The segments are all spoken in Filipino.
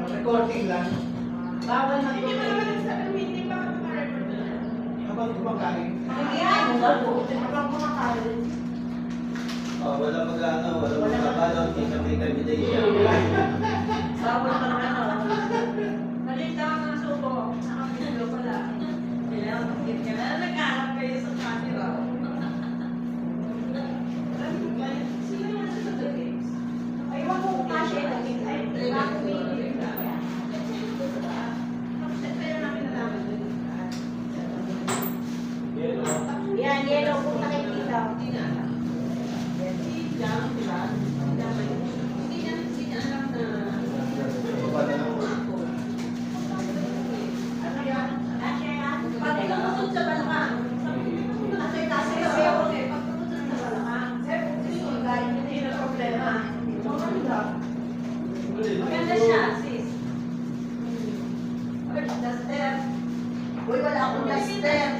Recording lang. Bawal na Hindi mo naman nagsabi meeting, bakit naka-record na? Habang kumakain. Habang kumakain. Oh, wala mag-ano, wala mag-kabalon, hindi sa may invitation. Bawal pa naman ako. Malita ka ng suko. Nakapilo pala. Kailangan mag-get ka na. Nagkaharap kayo sa camera. Sino naman sa games? Ay, wag mo kasi. Ay, kailangan ko yun. Yan, yellow kung nakikita. Pag lumusod sa balakang, kasi sayo ko pag lumusod sa balakang, galing yun yung problema. Maganda siya, sis. Duster. Uy, wala akong duster.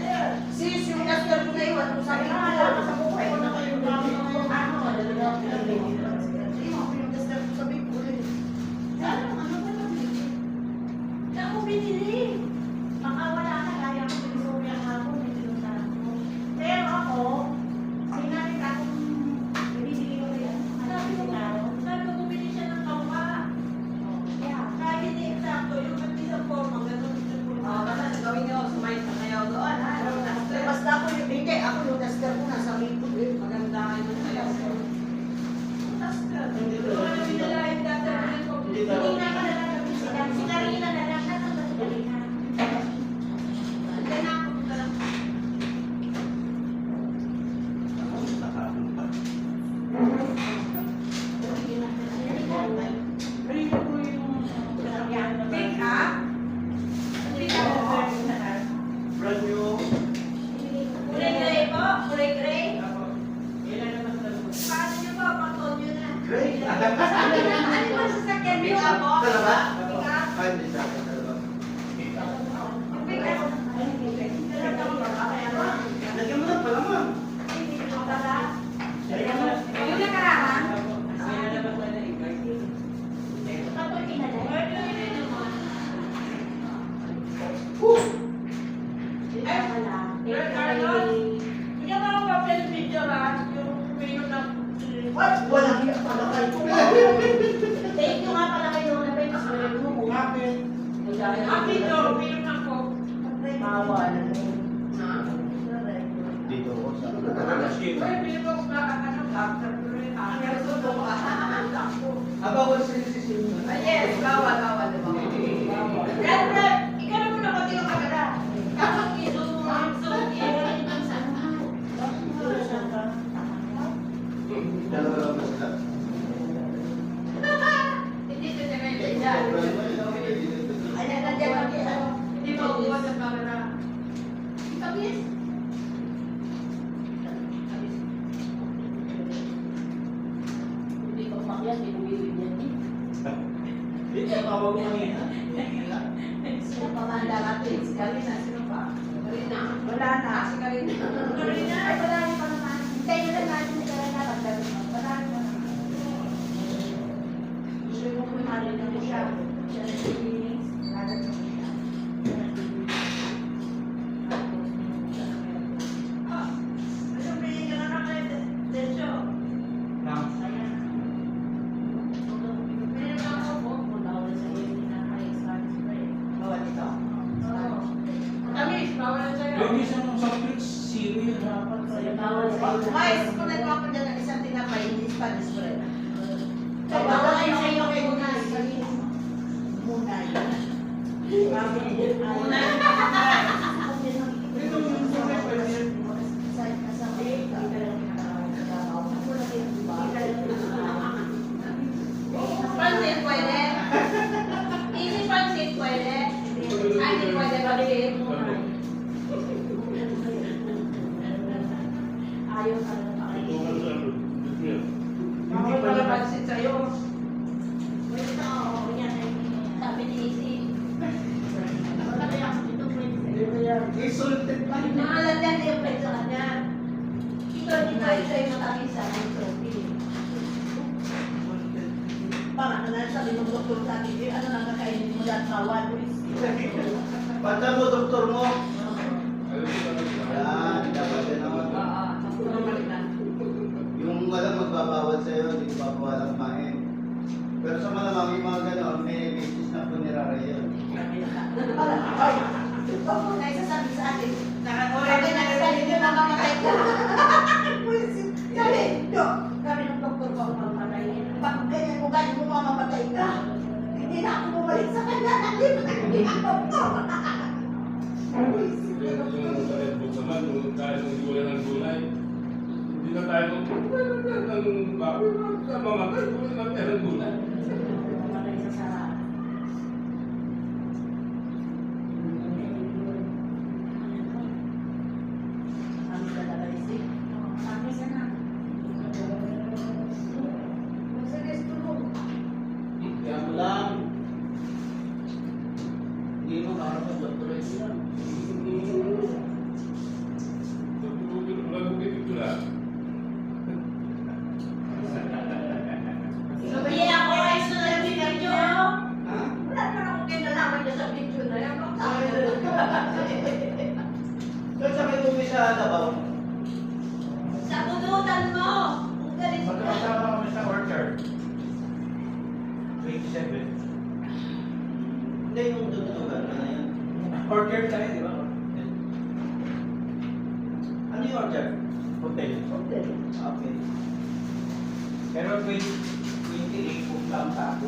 Sis, yung duster ko na iwan ko sa iwan. Sa buhay ko na kayo gamit ko. Ano? Yung duster ko sa bigul. Ano ba nabili? Saan mo binili? Baka wala na, kaya ko pinisuri ang ako, may tinuntahan ko. Pero ako, sinabi ka kung binibili ko yan. Sabi ko bumili siya ng kawa. Kahit hindi eksakto, yung isang forma, gano'n isang forma. Basta gawin niyo, sumayin sa kayo doon. Basta ako yung hindi, ako yung duster ko nasa likod. Maganda kayo sa'yo. Hindi na ka nalang sila. Si Karina na lang, nasaan ba si Karina? Hindi na ako punta lang. Pick up? Brand new. Kulay gray po? Kulay gray? Paano nyo po? Pag-told nyo na. Great. Ano ba sa sakyan nyo? Dalawa? Pick up? Ay, hindi sa akin, dalawa. Yung pick up? Lagyan mo lang pala, ma'am. Yung nakaraan? Bigyan mo ako papel video ha, yung menu ng... What? Walang hiyak pala kayo. Thank you nga pala kayo na may pasulit mo kung Kapit. Ang video, menu ng coke. bawal. Dito ko sa... Uy, bili mo ba ano, doctor? Bawal sa decision. Yes, bawal. Red, ikaw na muna pati yung kamera. Kapag i-zoom mo, Dalawa lang ba sila? hindi ko na dyan. Ayan, nandiyan kami. Hindi mo uwan sa camera. Kabis. Hindi ko makyas, hindi ko bibigyan niya. Hindi, tawag ko kanina. Sino pa man darating? Si Karina, sino pa? Karina. Wala na. Si Karina. Karina. Ay, wala pa naman. Hintayin na lang natin si Karina. Wala pa naman. Gusto mo kumari na mo siya. Siya na si Linis. Nagagawin mo siya. Anong pili ka na ng desyo? Ayan. Pili na ako po. Bawal sa iyo, hindi na kayo sa spray. Bawal ito. Tamis, bawal na sa'yo. Yung isang soft drinks, zero yun. Bawal sa iyo. Mais, kung nagawa ko dyan ng isang tinapay, hindi Spanish bread. Bawal kayo sa iyo kay Munay. Munay. Una. Pansit pwede. Easy pansit pwede. Ay, hindi pwede pansit. pansin sa'yo. Wait na, oo, yan. Sabi ni Isi. Wala kaya ako dito, friends. Insulted pa yun. Maalan yan yung friends sa kanya. Ito, hindi tayo sa'yo matangin sa akin, Sophie. Parang na sabi ng doktor sa akin, ano nang kakainin mo dyan sa one week? Panta mo, doktor mo. Yan, dapat yan naman. Yung walang magbabawal sa'yo, hindi magbabawal ang kumain. Pero sa malamang yung mga gano'n, may basis na po nirarayan. Ito po na isasabi sa akin. Nakakuha Sabi na sa inyo, mamamatay ka. Sabi, Dok, kami ng doktor ko, mamamatay. Pag ganyan mo, ganyan mo, mamamatay ka. Hindi na ako bumalik sa kanya. Hindi ang doktor. Yung sa Red Book naman, nung tayo ng gulay ng gulay, hindi na tayo ng baboy, mamatay, gulay na tayo ng gulay. Mamamatay sa sara. Kami talaga isip. Kami sana. Sa gusto mo. Kaya mo lang. Hindi mo makarapat doktor yan. Sabi ako ay sunod yung video. Ha? Wala naman akong kinalaman niya sa video na yan. Saan sa may tumi sa Davao? Sa bunutan mo. Ang galing mo. Magkakasama kami sa orchard. 27. Hindi yung tututugan, ano yan? Orchard tayo, di ba? Ano yung orchard? Hotel. Okay. Pero 28 kung lang sa ako.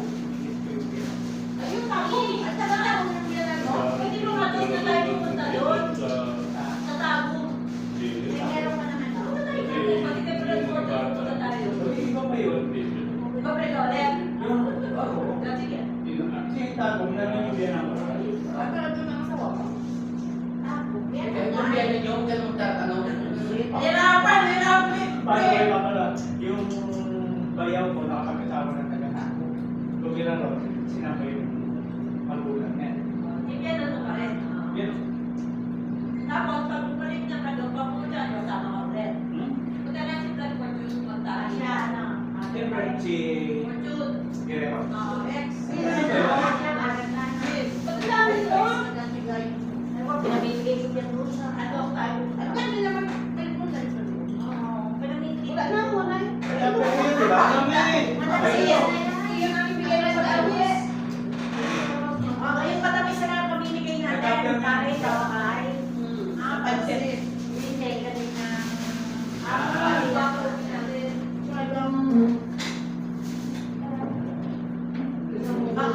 Ayun ako. At saka na kung nandiyan mo. Pwede mo nga doon na tayo pumunta doon. Sa Tabo. May meron pa naman. Pumunta tayo natin. Pati kayo pala pumunta tayo. Iba pa yun. Ikaw pa rin ulit. Yung ako. Sige. Kasi yung tagong nangyayari ako. Ano na doon ang asawa ko? Tabo. Yan Eh, ang kung lahat. yan yung ganun ano, Hirapan, hirapan. By the way, pa pala, yung bayaw ko nakakasama ng taga-ako. Tumira ron, sinama yung magulang niya. Hindi yan ano pa rin. Yan. Tapos pag bumalik na ka doon, papunta kasama ka ulit. Punta na si Vlad Fortune magtaan siya. Siyempre, si Guerrero. Ex. Pagkakami doon. Pinamimigay ko yan doon sa ano tayo. Ano ka nila naman telephone lang sa doon? Oo. Pinamimigay. Wala na, wala. Siyempre yun, di ba? Kami eh. Yun ang ibigay na sa tamis. Yung patamis na lang pamimigay natin. Pare sa wakay. Pansin. Hindi, ganun na.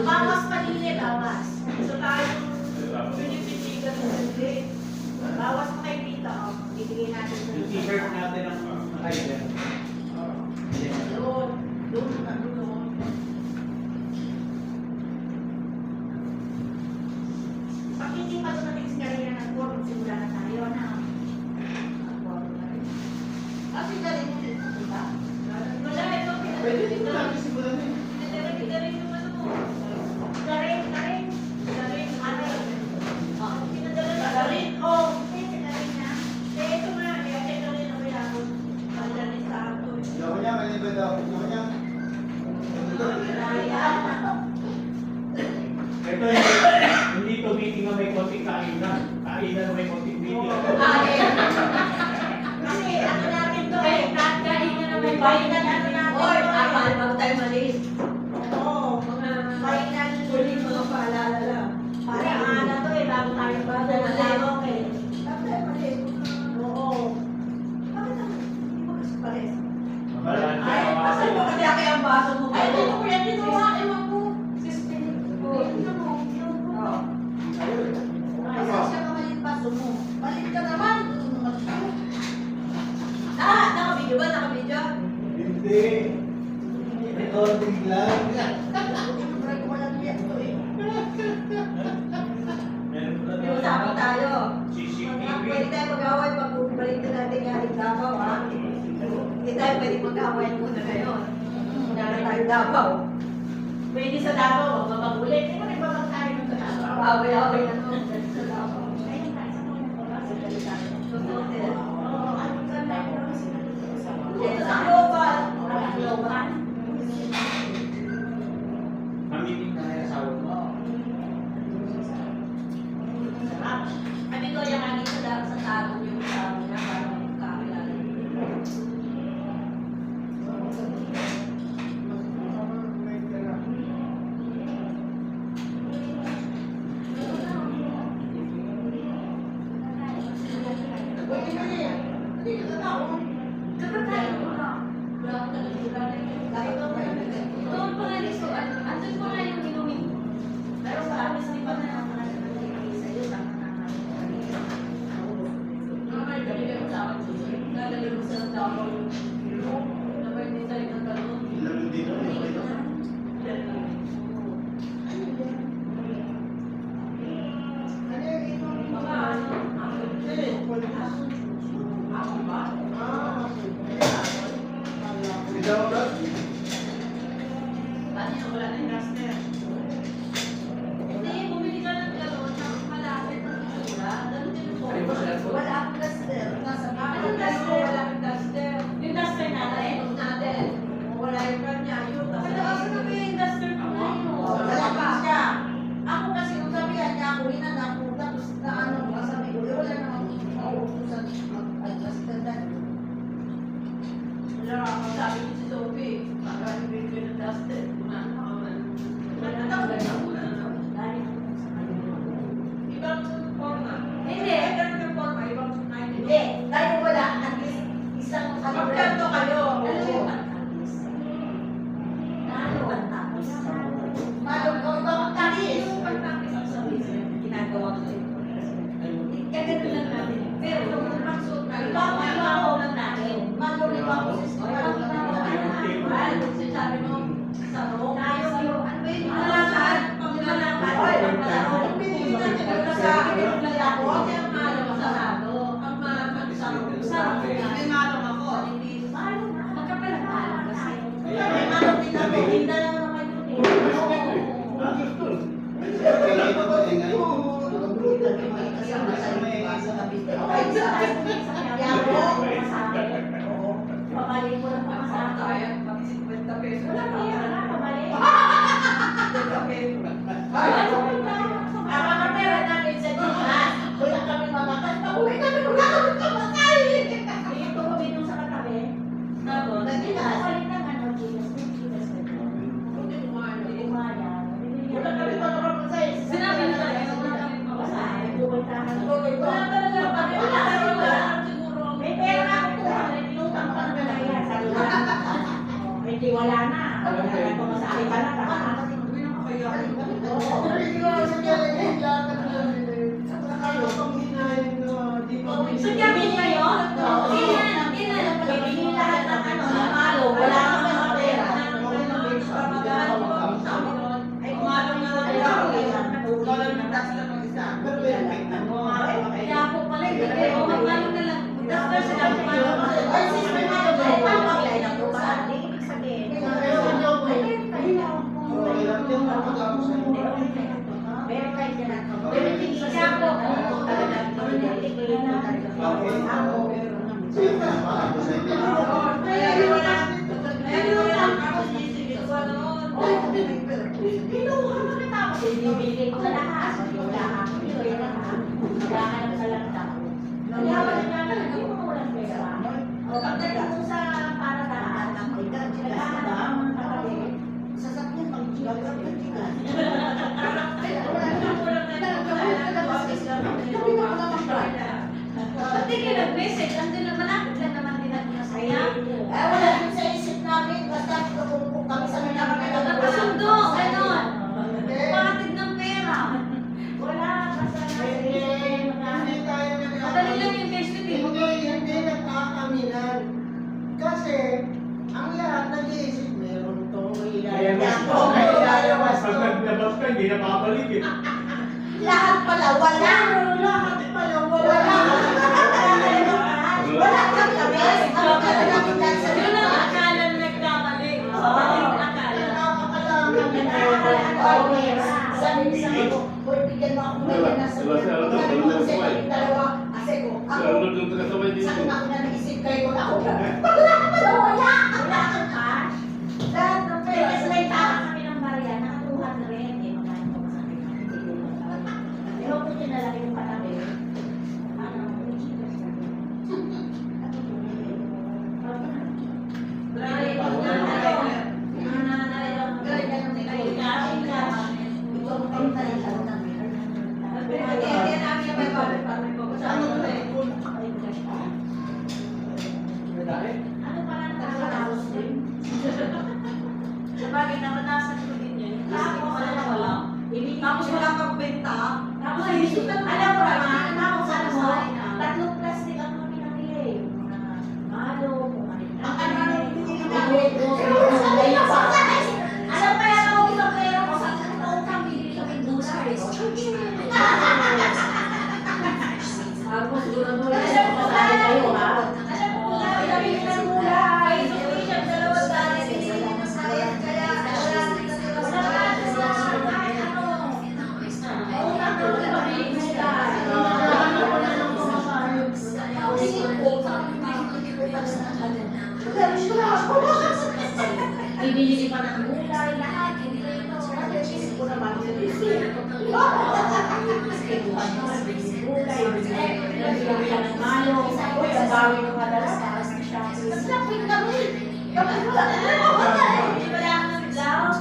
Bawas paninit, bawas. So tayo, pinipitigan sa sandali. Bawas pa kay Rita, bibigay natin sa Yung t-shirt natin ang Ryder. Doon, doon na doon. Pag hindi pa dumating si Karina ng forum, simula na tayo na. Kasi galing mo din, di ba? Wala, ito Pwede din mo natin simulan eh. Galing yung ano mo. Galing. Oo, pinadala na galing. Oo, kasi galing na. Eh, ito nga, kaya galing na kaya ako. Magaling sa ako. Yoko niya, may nibad ako. Yoko niya. Ito hindi to meeting na may konting kainan. Kainan na may konting meeting. Kasi ano natin to eh, kainan na may bayinan ano natin. Oy, mahal bago tayo malis. Oo, mga bayinan ulit mga paalala lang. Para ano to eh, bago tayo ba? Malawak eh. Bakit mali? Oo. Bakit naman? Hindi mo kasi pares. Ay, pasan mo kasi ako yung baso mo. Ay, ito ko yan ginawa. Ewan ko. Sister. Yun na mo. Yun mo. Ay, siya ka malit paso mo. Malit ka naman. Doon mo malit. Naka-video ba? Naka-video? Hindi. Recording lang. Siyempre ko walang biyak to eh. Meron pala May usapan tayo. CCTV. Pwede tayo mag-away pag bumalik na natin yung ating Davao, ha? Hindi tayo pwede mag-away muna ngayon. Kunyari tayo Davao. Pwede sa Davao, magbabag-ulit. Eh, kung nagbabag tayo ng sa Davao. Away-away na to. Sa Davao. Ayun tayo sa mga nagbabagal sa Davao. Oo, ano ka na yun? Sa global. Global. Mamiting na yung asawa mo. Sarap. Sabi ko yung lagi sa talo yung tao niya para magkakilala. Kapag tayo mo na. Wala akong nagagulala yun. Kahit ako yun. Doon pa nga rin, so, andun pa nga yung inumin. Pero sa amin, sa iba na lang mga sa'yo, tama na nga. Naman, gabi kayo sa akin. Dadali mo sa Davao. Naman, hindi tayo ng talon. Ilang dito, okay na. Mga ano, ako ba? Ikaw, Brad? Paano yung wala na yung raster? Hindi, bumili ka ng galon na malapit ng itsura. Ganun din po. Ano ba sila po? Wala akong duster. Nasa anong duster? Wala akong duster. Yung duster natin. Yung natin. Wala yung kanya. Yun. Wala kasi kami yung duster ko na yun. Wala pa. siya. Ako kasi nung sabihan niya ako, inanak ko, tapos na ano, sabi ko, wala namang mauutusan mag-asistandan. Wala ako, sabi ko si Sophie, mag-alibig ko ng duster. Wala ibang forma. Hindi. Ganun yung forma, ibang Hindi. Dahil wala, at least isang Magkanto kayo. Ano yung pagkakis? Ano ang tapos? Malong ko, ibang magkakis. Yung pagkakis ang sabi ginagawa ko sa'yo. Kagano lang natin. Pero kung magsuot na, ibabaw lang natin. Malong ibang sis. Sabi mo, sa room. Tayo yung, ano ba yun? Malakad. Malakad. Oy, Malakad. pinili natin yung sa akin. Ako, ang malong sarado. Ang malong sarado. May malong ako. Hindi. Mahalo na. Magkapalang kasi. May malong din ako. Hindi na lang naman yun eh. Kailan ba ito? Eh, ngayon? Okay, sa pabalik mo lang pamasahe. Wala pa yan, pabalik. Ang mga pera namin sa Dimas, wala kami mamakas. Pag-uwi kami, wala kami pamasahe. Dito kami nung sa katabi. Balik ng ano, Dimas. Dimas na ito. Umaya. Wala kami pamasahe. Sinabi na tayo, wala kami pamasahe. Pupuntahan. Wala talaga. Wala talaga. Siguro. May pera ako to. Inutang ko na yan. Sabi ko na. Hindi wala na. Wala na pamasahe ka na. Sadyabin kayo? Bibili lahat ng ano, ng malo. Wala kang mga pera. Ay, kumalong na lang kaya po pala, o magmalong na lang. Tapos sila kumalong. Ay, sis, may malo ba? Ay, paglay na po ba? Hindi, ibig sabihin. Verify ka na. Verification po. Talagang Sa'yo ka na ba? Ako sa inyo. Kinuha mo na tapos. Bibili ko lahat. Wala ako. Wala ka sa lang tao. Kaya wala nga na. Hindi mo walang pera. O, pagdating mo sa paradaan, naghahanap mo ng katabi. Sasakyan pang gagawin ng tigas. Pati ka nag-message, andun lang malapit lang naman din ako na saya. Wala din sa isip namin, basta kung kami sa mga Napasundo, ganon. Pakatid ng pera. Wala, basta madali lang yung Facebook eh. Hindi nagkakaminan. Kasi, ang lahat nag-iisip, meron to, Kaya mas pag naglabas ka, hindi na babalik eh. Lahat pala, wala. Lahat pala, wala. Wala kang labis. Ang kailangan natin sa Yun ang akala na nagkamali. Wala kang cash. Lahat ng Kaya pera. kasi may tama kami ng barya, naka 200. Eh, magkano ko masakit na hindi ko lang. Pero kung tinalaki yung katabi, ano, may cheapers na rin. Galing ka ng ikaw ang pangtayin ka ng kaya namin yung may pabit-pabit ko. Saan mo na eh? Ano pa lang nakakataos din? Sabagay, naranasan ko din yun. Tapos, wala. Tapos wala kang benta. Tapos, alam mo naman, tapos ano mo, tatlong plastic ang kami namili. Yung mga malo, kung ano yung Ang ano ang pinili alam pa yan ako isang pera ko, sa isang taon kang bibili kami gulay. Tapos siguro mo Alam mo, kayo ha? Alam mo, nabili ng gulay. Sufficient, dalawang dali. Bibili pa ng gulay, lahat. Isip ko naman, isip. Gulay, bibili ka ng malo. Uy, ang bawi ng madalas, taras na siya. Naslapin kami. Kapag wala ka na Hindi ba lang ng blouse?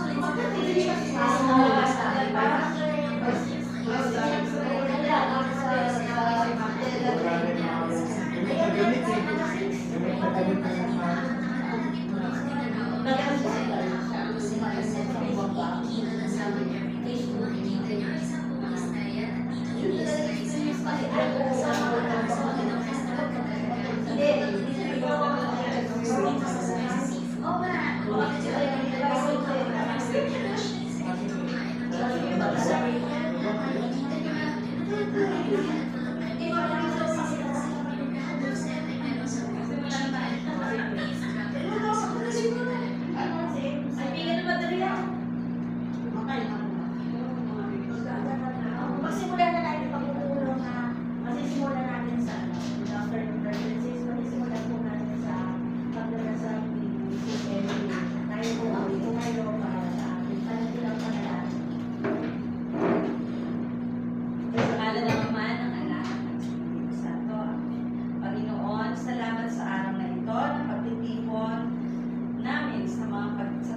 Ay, bigyan ng baterya. Pagsimulan na natin pagkukulong na masisimulan natin sa after the pregnancies, masisimulan po natin sa pagdarasal ni Emily. Tayo po ang tumayo para sa ating panatilang panalangin. Sa ngala ng Ama, ng Anak, at ng Espiritu Santo. Amen. Panginoon, salamat sa araw na ito na pagtitipon namin sa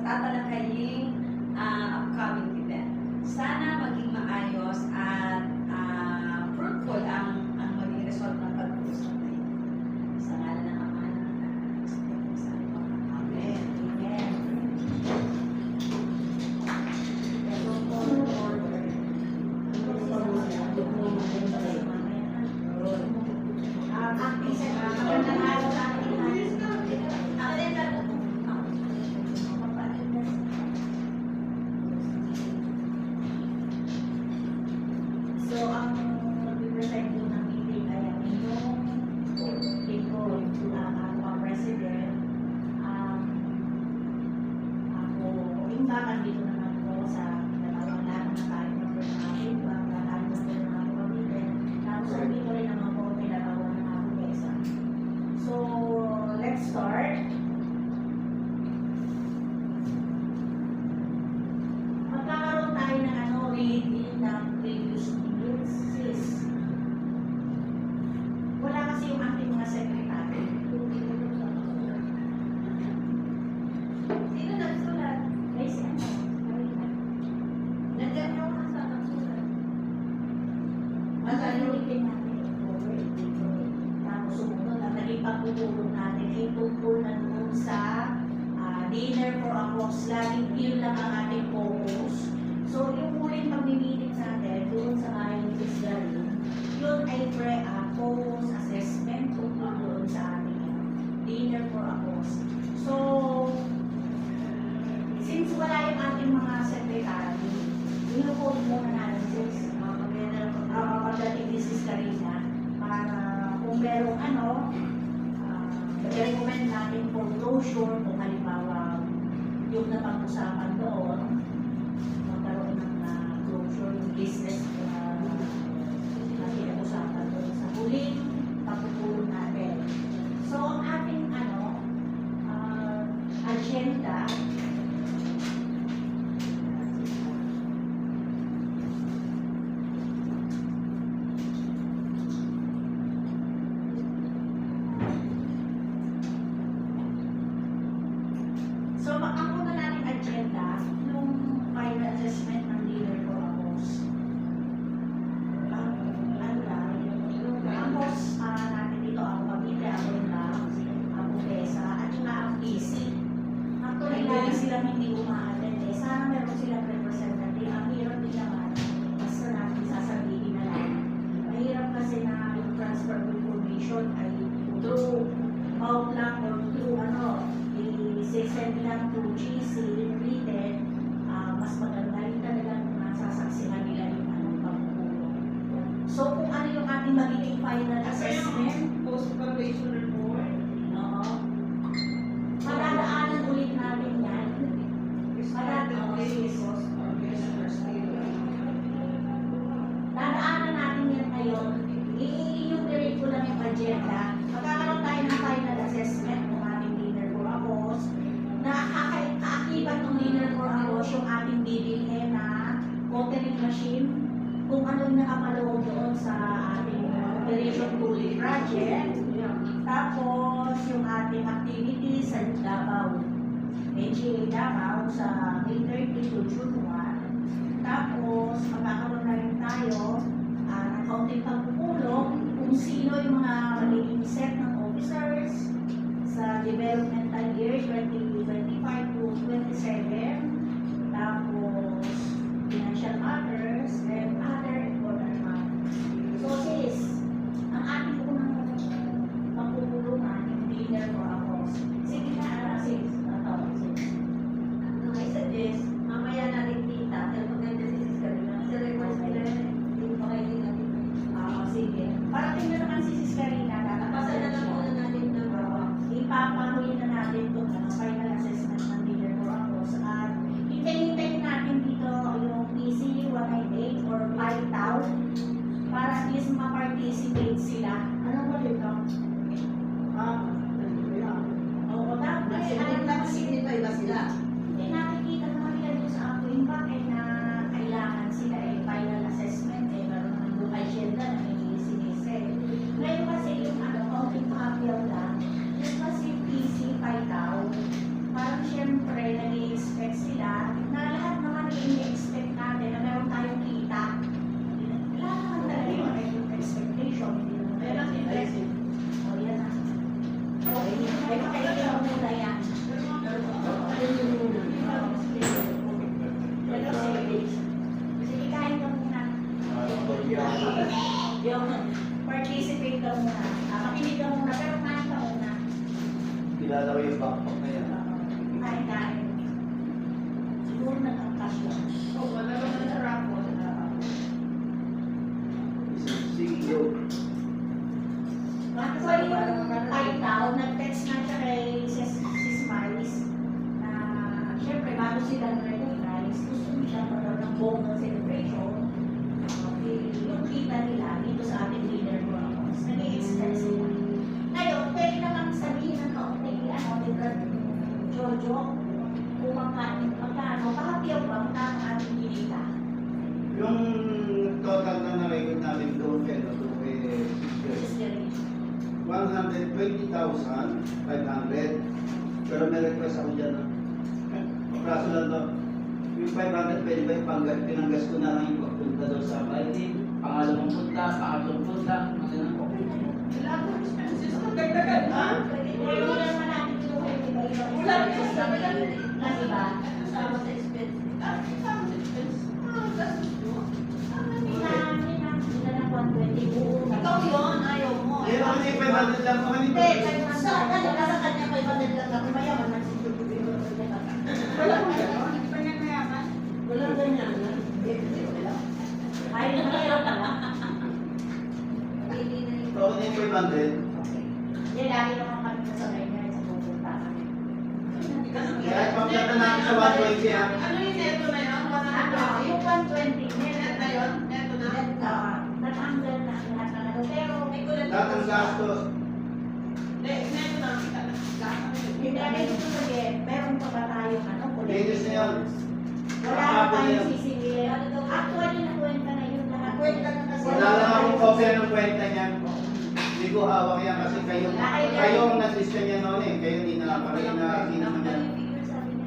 tatalakaying upcoming event. Sana maging maayos at fruitful ang maging result ng pag-uusap na ito. Sa ngala ng Ama, ng Anak, at ng Espiritu Santo. Amen. Amen. Acting sa magandang araw sa ating lahat. Ako din lang po. So, ang mag-present po ng meeting ay ang inyong lingkod, ang president. Ako, imbakan dito naman po sa dalawang lahat na tayo ng natin, ang lahat ng mga pamilya. Tapos, dito rin naman po pinatawag ng mga mesa. So, let's start. Magkakaroon tayo ng reading ng previous meetings. Sis. Wala kasi yung ating mga secretary. Sino nagsulat? Ay, si ano? Marina. Nandiyan yung nasa nagsulat. Masalitin natin. Tapos sumunod at naging pagtutulong natin ay tungkol na doon sa dinner for a cause. Laging yun lang ang ating focus. So, yung huling pag-meeting natin doon sa ating Israel, yun ay post assessment tungkol doon sa ating dinner for a cause. So, since wala yung ating mga secretary, inuhold muna natin sis, pagdating ni Sis Karina, para kung merong i-recommend natin for closure, kung halimbawa yung napag-usapan doon, magkaroon ng closure, yung business na pinag-usapan doon sa huling pagpupulong natin. So, ang ating So, ang una nating agenda, yung final assessment ng dealer for a host. Ano lang, ang host natin dito, ang pamilya, ang Brenda, ang Besa, at saka ang PC. Actually, lagi silang hindi umaattend eh. Sana meron silang representative. Ang hirap din naman, basta natin sasabihin na lang. Mahirap kasi na yung transfer of information ay through outline or through i-send lang to GC, written, mas maganda rin talagang nasasaksihan nila yung pagpupulong. So, kung ano yung ating magiging final assessment, Post-probation report. oo, madadaanan ulit natin yan. Dadaanan natin yan ngayon. I-enumerate ko lang yung agenda. Magkakaroon tayo ng final assessment ng ating dinner for a host. Nakakaibat ng dinner for a host yung ating bibilhin na watering machine. Kung ano yung nakapaloob doon sa ating Operation Tulip Project. Tapos yung ating activities sa Davao. NGA Davao sa May 30 to June 1. Tapos magkakaroon na rin tayo ng kaunting pagpupulong kung sino yung mga magiging set ng officers sa developmental year 2025 to 27. Tapos financial matters and other important matters. So sis, ang ating unang pagpupulungan yung dinner for a host. Sige na, sis. I suggest, mamaya natin kita, telephone natin si Sis Karina. Kasi request nila, hindi pa kayo din natin. Sige. Parating na naman si Sis Karina. Pasa na lang muna natin ito. Ipapahuyin na natin itong final assessment ng leader for a host. At hintayin natin dito yung PC 198 or 5,000 para at least ma-participate sila. Ano mo dito? Oo, dapat Nag-signify ba sila? nakikita naman nila doon sa aking bakit na kailangan sila final assessment meron naman yung agenda na may sinise. Ngayon kasi yung kaunting pakapyaw lang, yung kasi PC 5,000, parang syempre nag-i-expect sila na lahat naman i-expect natin na meron tayong kita. Lahat naman talaga yung expectation. Pero ang impressive. O yan na. Okay, may pakailan mo muna yan. Sige, kain ka muna. Yung participate ka muna. Makinig ka muna, pero kain ka muna. Kilala ko yung backpack na yan. Kain. Siguro nag-angkas lang. Oo, wala naman sa rapon. CEO. Actually, yung Paitaw, nag-text na siya kay Sis Maris na syempre bago sila recognize, gusto niya magkaroon ng bonus celebration. Yung kita nila dito sa ating leader programs, nag-i-express sila. Ngayon, pwede naman sabihin ng kaunting Jojo, kumakain, magkano, pahapiyaw ba, magkano ating kinita? Yung total na na-record namin doon kay Sis Jerry. 120,500. Pero may request ako dyan. Kaso lang to, yung 500 pwede ba yung pinanggas ko na lang yung pagpunta doon sa Friday, pangalawang punta, pangatlong punta, kasi na okay na yun. Wala akong expenses. Ang dagdagan, ha? Pwede naman natin ito kung iba-iba. Wala rin sa dagdagan. Na iba. Kasama sa expenses. Kasama sa expenses. Gastos yun. Sila ng 120 buo. Ikaw yun, ayaw mo. Hindi naman yung 500 lang ako Hindi, nito. sa kanya 500 lang ako. Mayaman na si Jojo. Walang ganon. Panyamayaman. Walang ganyan. Ay, mahirap pala. Hindi na yun. So, ano yung 500? Hindi, lagi naman kami kasabay niya sa pupunta kami. Kaya pagkata natin sa 120 ha. Ano yung neto na yun? Ano, yung 120, Net na yun? Neto na? natanggal na lahat talaga. Pero, May kulang Lahat ng gastos. Neto na. hindi natin gusto sabihin, meron pa ba tayong Ladies na yun. Wala na tayong sisingil. Actually, nakuwenta na yun lahat. Nakuwenta na kasi. Wala lang akong kopya ng kwenta niyan. Hindi ko hawak yan kasi kayo ang nagsista niya noon eh. Kayo hindi na naman yan. Yung figure sabi niya,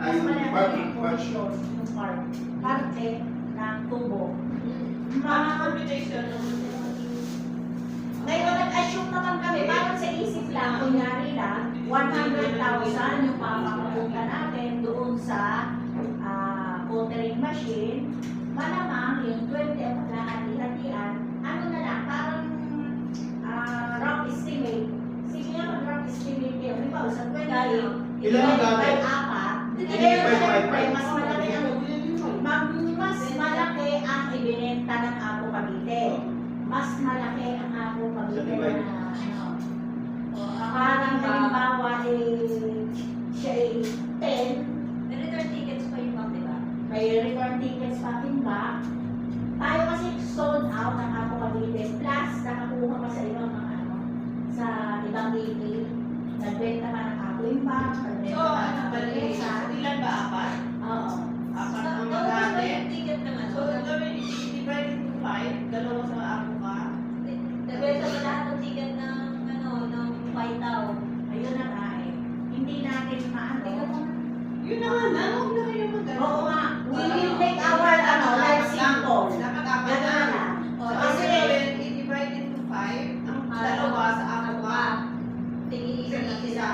Mas yung malaki part, yung part. portion, yung part. Parte ng tubo. Mga computation. Ngayon, nag-assume naman kami, parang sa isip lang, kunyari lang, 100,000 yung papapunta natin doon sa watering machine. Malamang yung 20 ang maghahati-hatian. Ano na lang, parang rough estimate. Sige nga, mag-rough estimate yun. Di ba, sa 20, Ilan ang dati? by apat. Hindi, Pero by syempre, five. mas malaki ang mas malaki ang ibinenta ng Apo Cavite. Mas malaki ang Apo Cavite Sa divide. na ano. Parang halimbawa siya ay 10, May return tickets pa yung di ba? may return tickets pa back. Tayo kasi sold out ng Apo Cavite plus nakakuha pa sa ibang mga ano, sa ibang meeting. Nagbenta pa ng Apo Impact, nagbenta So, pa ano ng ba Pesa. ilan ba? Apat? Oo. Apat ang Sa- magkakit? Yung ticket naman. So, gawin divide into 5, dalawa sa ako ka. Nabenta mo lahat ng ticket ng, ng Whitetown. Ayun na nga eh. Hindi natin maano. Yun na nga na, huwag na kayo mag-ano. Oo nga. We will take our life simple. Dapat apat Ganun na. na. So, So, kasi kasi, i-divide into 5, ang dalawa sa ako ka. Tingin isa.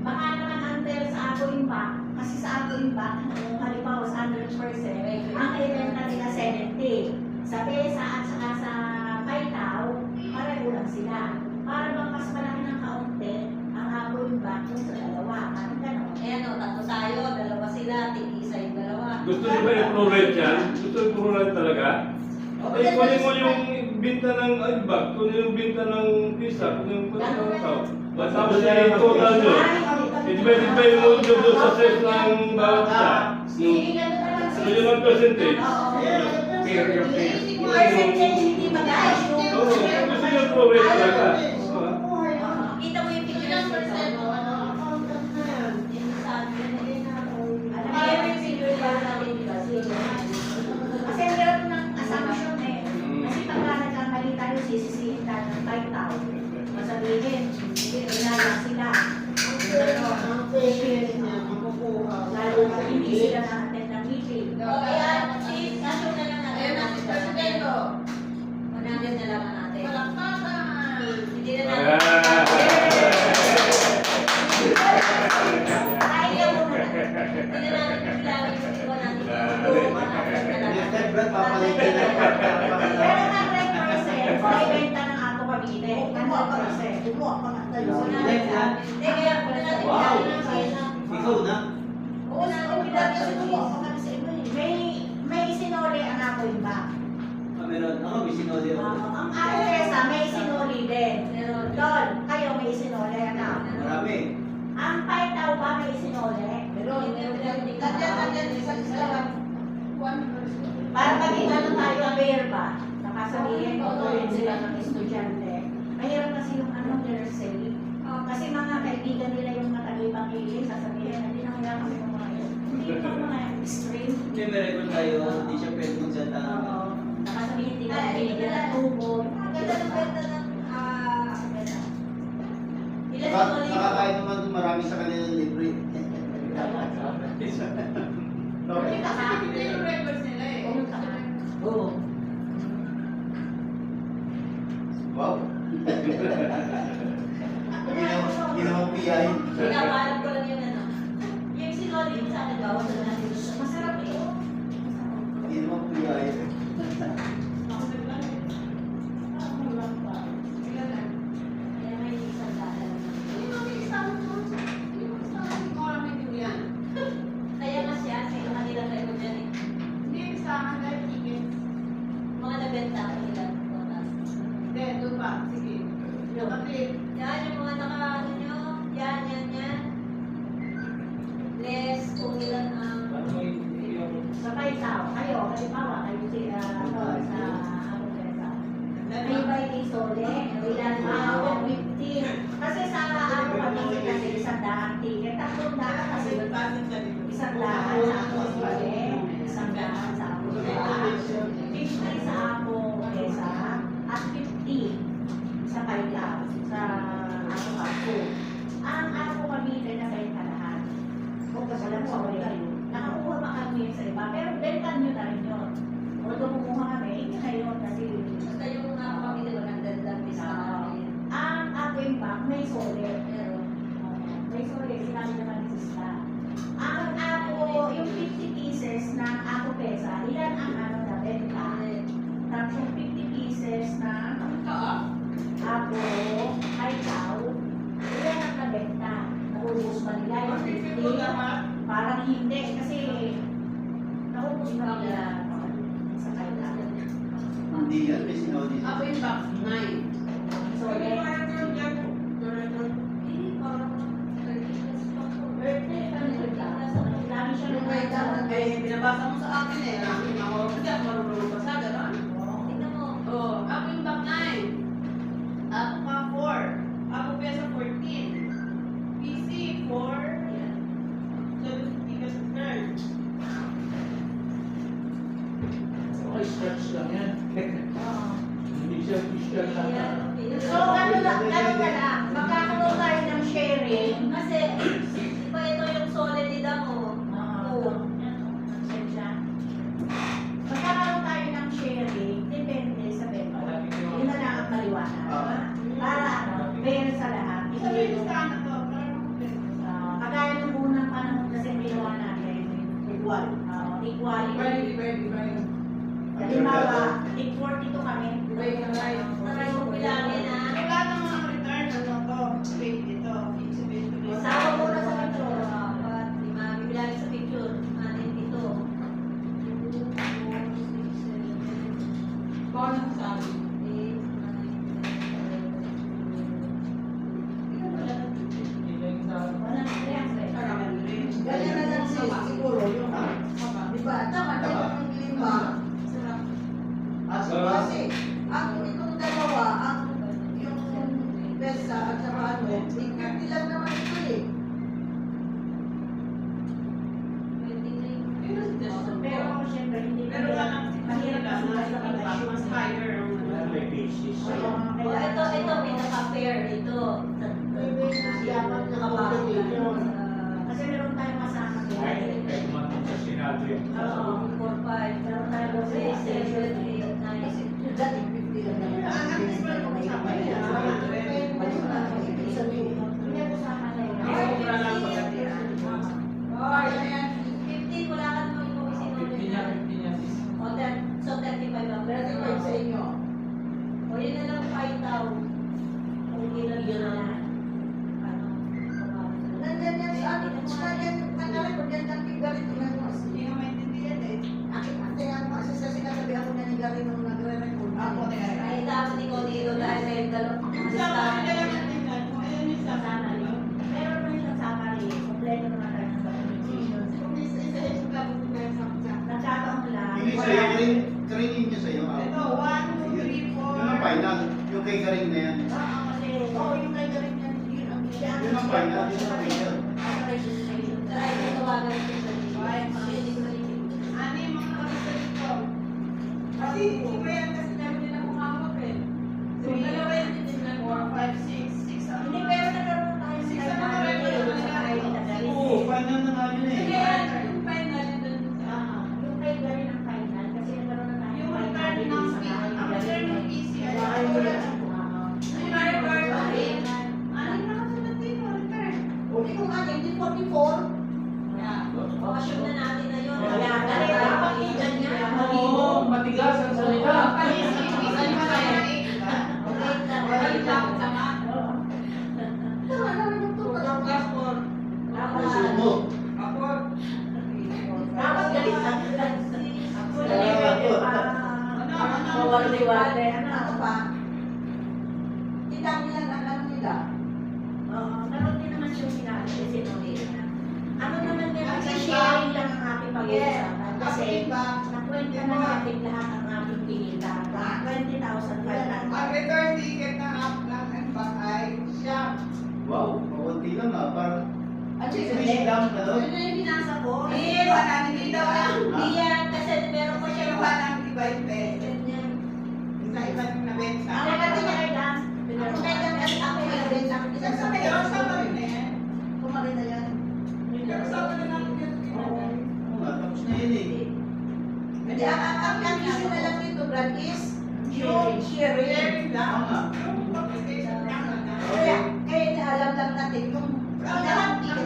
baka naman until sa Apo Impact, kasi sa Apo Impact, kung halimbawa sa 100%, ang ibenta nila 70. Sa Pesa at saka sa Paitaw, pareho lang sila. Para bang mas malaki ng kaunti ang Apo Impact kung sa dalawa. Parang gano'n. Ayan o, tatlo tayo, dalawa sila, tig-isa yung dalawa. Gusto niyo ba i-prorate yan? Gusto niyo i-prorate talaga? Eh, kunin mo yung binta ng bag, kunin yung binta ng pizza, kunin yung binta ng tao. Tapos yung total nyo. I-divide mo doon sa size ng bawat isa. Sige, gano'n na lang. So yun ang percentage. Oo. Period. Percentage hindi mag-assume. Oo, gusto niyo i-prorate talaga. Kita mo yung picture ng percent mo, ano? Yung sa atin. Kaya may figure lang natin, di ba? Kasi ang hirap ng assumption eh. Kasi pagka nagkamali tayo, sisisihin tayo ng 5,000. Masabihin, inala sila. Lalo na hindi sila na-attend ng meeting. Kaya, chief, nasyong na lang natin. Presidento. 100 na lang natin. Hindi na natin. Kahit yan muna. Hindi na natin bilangin yung iba natin. Next time, Brad, papalitin na. Pero 100%, may benta ng Apo Cavite. 100%. Kaya, wala natin Wow. bilangin. Ikaw na. Oo, natin bilangin. May isinuli ang Apo Impact. Meron ako, may sinodi ako. Ang Ate Teresa, may isinuli din. Tol, kayo may isinuli. Ano? Marami. Ang Paitaw ba may isinuli? Para maging ano tayo aware ba? Nakasabihin ko rin sila ng estudyante. Mahirap kasi yung ano nila say. Kasi mga kaibigan nila yung matagipang hili, sasabihin, hindi na kaya kami mga yun. Hindi pa mga extreme. Hindi, may record tayo. Hindi siya pwede magsalita. Oo. Nakasabihin din na binigyan ng tubo. Ang ganda ng benta ng, ilan yung ulit? Nakakain naman doon marami sa kanilang libre. Pumunta ka. yung records nila eh. Pumunta ka. Oo. Wow. Ginawang piyahin. Pinawalan ko lang yun ano. Yung sinoli mo sa akin, bawal na natin. Masarap eh. Ginawang piyahin. Kaya may isang dala lang. Kaya nga siya, sa kanila tayo dyan eh. solid. Nakakuha pa kami sa iba, pero benta nyo na rin yun. Although kumuha kami, hindi na yun kasi Basta yung nakapamili ko ng gandang pista namin. ang ating bank may solid. Pero, May solid, sinabi naman ni Sista. Ang ako, yung 50 pieces ng ako pesa, ilan ang ano na benta? Tapos yung 50 pieces ng ako, ay tao, ilan ang nabenta? Naubos ba nila yung 50? Parang hindi, kasi naubos ba nila sa kailangan? Hindi yan, may sinodi. Ako yung box 9. So, birthday, lagi siya Yung may dapat eh, binabasa mo sa akin eh. Ang mga kasi ako marunong basa, gano'n? tingnan mo. Oo, ako yung box 9. Ako pa 4. Ako pesa 14. PC 4. 70 kasi third. Okay, stretch lang yan. Hindi siya official na. So, ano na lang, magkakaroon tayo ng sharing. Kasi, di ba ito yung solid nila mo? Magkakaroon tayo ng sharing, depende sa bento. Yun na lang ang maliwanag. Para ano, fair sa lahat. Sabi Hindi ko yung sa ano to, parang kagaya ng unang panahon kasi ginawa natin, equal. Equality. Halimbawa, tig 42 kami. Taray mo bilangin ha. May lahat ng mga return, ano to, page dito, page dito. Sama muna sa picture. Apat, lima, bibilangin sa picture. Anin dito. 2, 4, 6, 7, Bawal na sa akin. 8, 9, 10, 11, 12. Walang stress eh. Ganyan na lang siguro yung, di ba, tama, tayo yung lima. At Kasi, ang itong dalawa, ang yung pesa at saka ano, tingnan lang naman ito eh. 29. Yun ang suggestion ko. Pero syempre, hindi Pero wala nang mahirap sila kasi na sa impact, mas higher ang May basis. Oh, ito, pinaka-fair ito. Kasi meron tayong kasama din. Ay, kahit kumatin sa Senado yun. Oo, 4, 5, Meron tayong 6, 7, 8, 9, 10. Dati 50 lang naman. Ang atis pa rin pag-usapan niya. Hindi ko sa kanila. Sobra lang pagkatiran. Oh, yan. 15, wala ka naman yung isinulid 50 niya, na. 50 niya. O, so 35 ang Dati pa sa inyo. O, yun na lang 5,000. Kung hindi na yun na lang. Ano? Nandyan yan sa atin. Nandyan, nandyan ko dyan ng ganito na mas. Hindi nga maintindihan eh. Ate nga mo, sa sinasabi ako na ni Gary nung nagre-record. Ako, Ay, dapat ikaw dito dahil sa yung dalawang Kasama rin. Meron naman yung summary. Kompleto naman tayo ng documentations. Nagkataon lang. Hindi sa'yo, karinin niya sa'yo. Ito, 1, 2, 3, 4. Yun ang final. Yung kay Karin na yan. Oo, yung kay Gary yan, yun ang siya. Yun ang final. Yun ang final. Try mo tawagan ko sa dito. Ano yung mga nakasal dito? Kasi, iba yan kasi meron din akong hawak eh. So, dalawa yan din na 4, 5, 6, 6 ang Hindi, pero nagkaroon tayo ng Six time ang mga na record sa kayo na galing. Oo, final na nga yun Sige, eh. yung final yun dun sa... Yung kay galing ng final, kasi nagkaroon na tayo Yung ng return time ng sa fee, kayo ang return ng PC ay Ay, wala. wala. Yung return ng fee, ano yung nakasulat dito, return? Hindi ko nga, hindi 44. Assume na natin na yun. Wala, dapat ganyan. Oo, matigas ang salita. Tama naman yung tutok. Sumo. Dapat galing na. Mawali-wali. Ano pa? Kitang nilang ang ano nila. Meron din naman siyang sinabi kasi sinunod. Ano naman din, sharing lang ang ating pag-uusapan. Kasi nakwenta na natin lahat ang ating pinita. 20,500. Ang return ticket ng app ng Enbang ay siya. Wow, makunti lang ah. Parang At fish lang na doon. Yun na yung binasa ko. Yes. Hindi daw lang. Hindi yan, kasi meron ko siya Kinuha ng divide bed. ganyan. Isa-iba yung nabenta. Ako kasi niya ay dance. Ako kaya kasi ako yung nabenta. Isa sa kayo, sama rin na yan. Kumarin na yan. Pero sama na natin yan. Hindi, ang issue na lang dito, Brad, is yung sharing. Tama. Kaya alam lang natin yung Ang lahat ng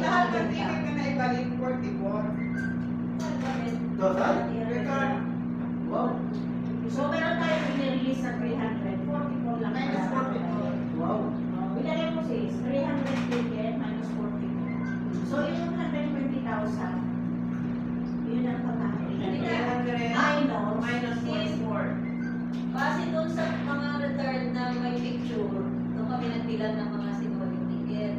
ticket na naibalik 44. Total? Return. Wow. So, meron tayo pinirelease sa 300. 44 lang. Minus 44. Wow. Bilagay mo sis, 300 ticket minus 44. So, yung 120,000, yun ang pagkakain. Minus, Minus 44. Kasi doon sa mga return na may picture, doon kami nagbilan ng mga sinulong ticket.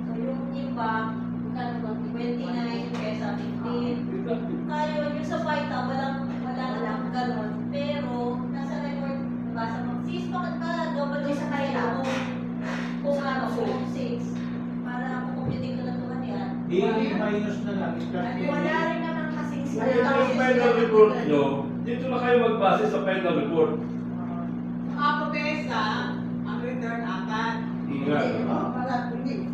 So yung iba, kano ba, 29, kesa 15. Tayo, yung sa Paita, wala namang ganun. Pero, nasa record, nabasa mo, sis, bakit ba double Doon sa Paita. kung ano, kung 6? Para kukumputin ko na tuhan yan. I-minus na lang. wala rin naman kasing Yung final report nyo, dito na kayo magbase sa final report. Ako pesa, ang return 4. Ingat.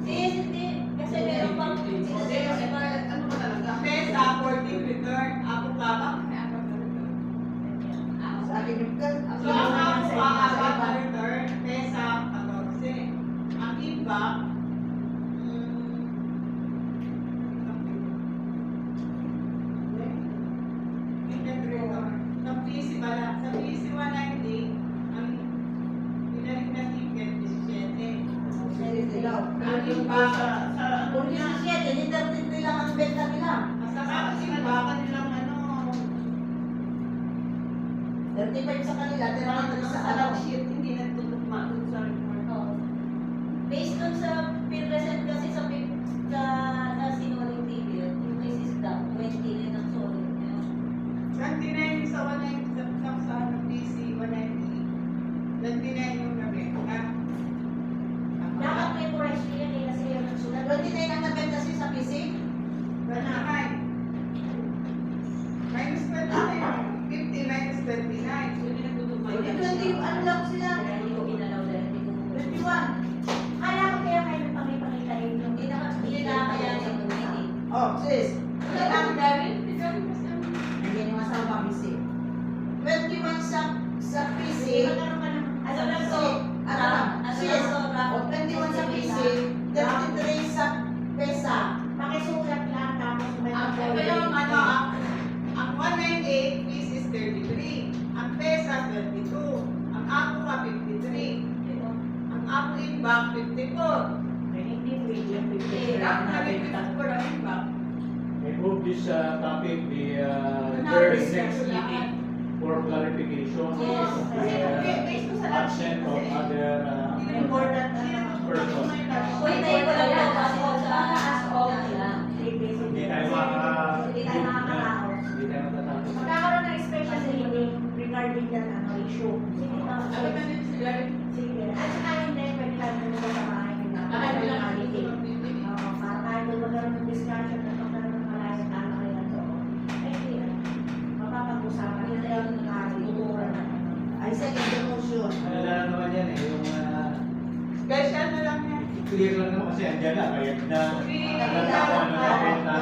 Sis, hindi. Kasi meron pang Ano ba talaga? Pesa, 14 return. Ako pa ba? May apat na return. sa akin yung So, ang ako pa, apat na return. Pesa, 14. Ang iba, sa PC pala, sa PC 190, ang pinalik na ticket, 17. Ang iba, Kung yung siya, dinidertin nila ang benta nila. sa iba, kanilang ano, 35 sa kanila, parang 33 sa sa alam. log sheet, hindi nagtutugma dun sa report. Oh. Based dun sa present kasi sa sinulong ticket, yung may system, 20 din ang solid niya. 29 sa 190 sa PC 190. 29 yung nabenta. Dapat may correction yan eh, kasi yung nagsulat. 29 ang nabenta siya sa PC. 29. Minus 29. 50 minus 29. Hindi nagtutugma Hindi 20, ano lang sila? Kaya hindi ko ginalaw dahil hindi ko 21. Kaya ko kaya kayo nagpakita yun yung hindi na kaya yung meeting. Oh, sis. Wala lang gawin. Hindi kami kasi. Hindi naman sa PC. 21 sa PC. Magkaroon ka ng, Ano lang to? Ano lang? Ano Sis. lang to? O, 21 sa PC. 33 sa PESA. pakisulat lang tapos may Pero yung ano, ang 198 piece is 33. Ang pesa 32. Ang ako ka 53. Ang ako imbak 54. hindi pwede yung Eh, ako na 54 ang imbak. I move this topic the very next meeting for clarification Yes. of Kasi the based ko sa absent of other important person. Kung hintayin ko lang daw kasi sa as-of lang. Hindi tayo makaka- Hindi tayo makakaraos. Hindi tayo matatapos. Magkakaroon ng special meeting regarding that issue. Sige, Ano ba nito sila? sige. At saka hindi, pwede tayo pumunta sa bahay nila. Ano lang ang meeting. meeting? Oo, para tayo doon magkaroon ng discussion at magkaroon ng malayang tama kaya doon. Eh, di, mapapag-usapan. Yun na yung nakakituturan na. Ay, second motion. Ano na lang naman yan yung Special na lang yan. clear lang naman kasi andyan na, kaya na Free. alam na kung ano nabenta.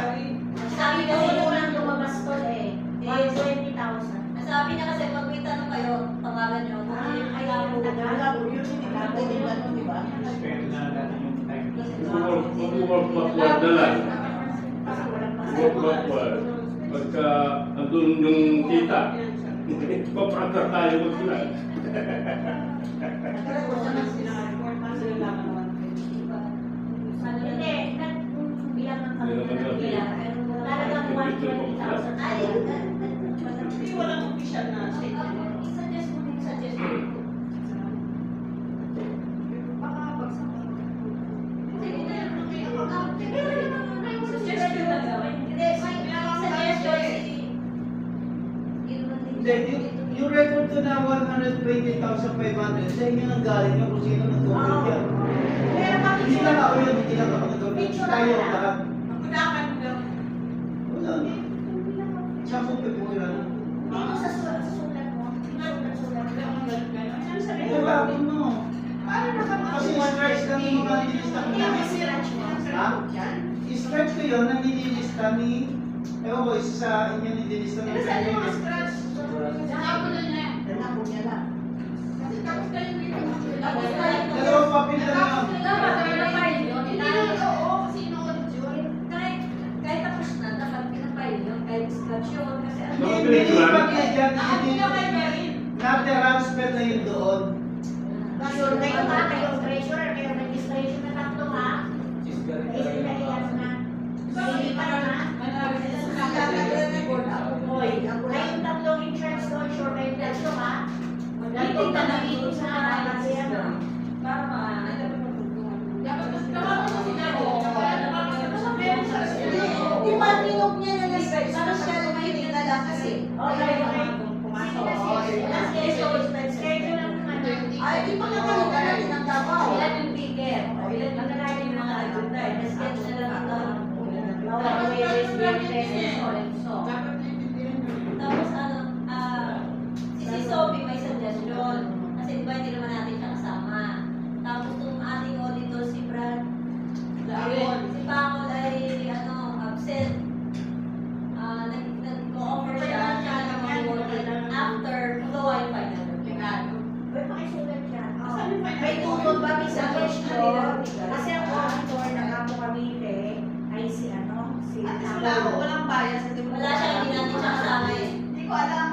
Sabi kasi unang lumabas ko eh, 120,000. Nasabi niya kasi pag may tanong kayo, pangalan niyo. Ay, Wala po yun. Hindi na po din ano, di ba? Respect na natin yung time. Mag-work backward na lang. Kasi walang Work backward. Pagka andun yung kita, paprangka tayo mag-plan. Nagkaroon na lang sila. Hindi, bilang ng Hindi naman natin. bilang. Talagang 120,000. Ay, Hindi walang official na statement. I-suggest mo din, suggest mo. Baka bagsak ko. Sige na yun. Sige na yun. May suggestion na gawin. Hindi, may suggestion si... Hindi, yung record ko na 120,500, sa inyo nang galing yung kung sino nag-comment yan. Pero kami Hindi lang ako yun, hindi lang ako nag-comment. Picture Tayo, lang. lahat. Magkunakan mo daw. Wala. Siya po pipura. dito sa sulat mo, sulat mo. Ito ba, mo? Paano Kasi stretch lang yung mga nililista ko Hindi na. ako scratch mo. Ha? Stretch ko yun, na nililista ni Ewan ko, isa sa inyo ni Denise na Ano saan yung mga scratch? Nakapon na niya. Nakapon niya lang. Kasi tapos kayo dito. Tapos tayo. Dalawang papel na lang. Dapat pinapile yun. Hindi naman oo, kasi inuulit yun. Kahit tapos na, dapat pinapile yun. Kahit scratch yun. Kasi ano, Hindi, nilipat na dyan. Ako na kay Garin. Na-transfer na yun doon. Kayo ba, kayong treasurer, kayong registration na tatlo ha? Isa na iyan na. Hindi pa na. Hoy, kayong tatlong in charge doon, sure kayong tatlo ha? meeting na nag-meeting sa Kasi ano, para Dapat mas tawagin mo sila. Kaya napapasabihan sa Di ba tinog niya na na special meeting na lang kasi. okay, pumasok. Schedule lang naman. Ay, di pa nakalimutan natin ang Davao. Ilan yung ticket? O ilan yung nagkakaroon yung mga agenda? Na-sketch na lang ito. Dapat naiintindihan mo. Tapos ano, si Sophie may suggestion. Kasi di ba hindi naman natin siya kasama. Tapos itong ating auditor si Brad, si Pacol ay absent. Nag-offer siya ng mga audit after magawa yung final report. Uy, pakisulat siya. Saan yung final May report? tungkol ba may suggestion? Kasi ang auditor na Kapo Cavite ay si At least wala ako, walang bias. Wala siya, hindi natin siya kasama eh. Hindi ko alam.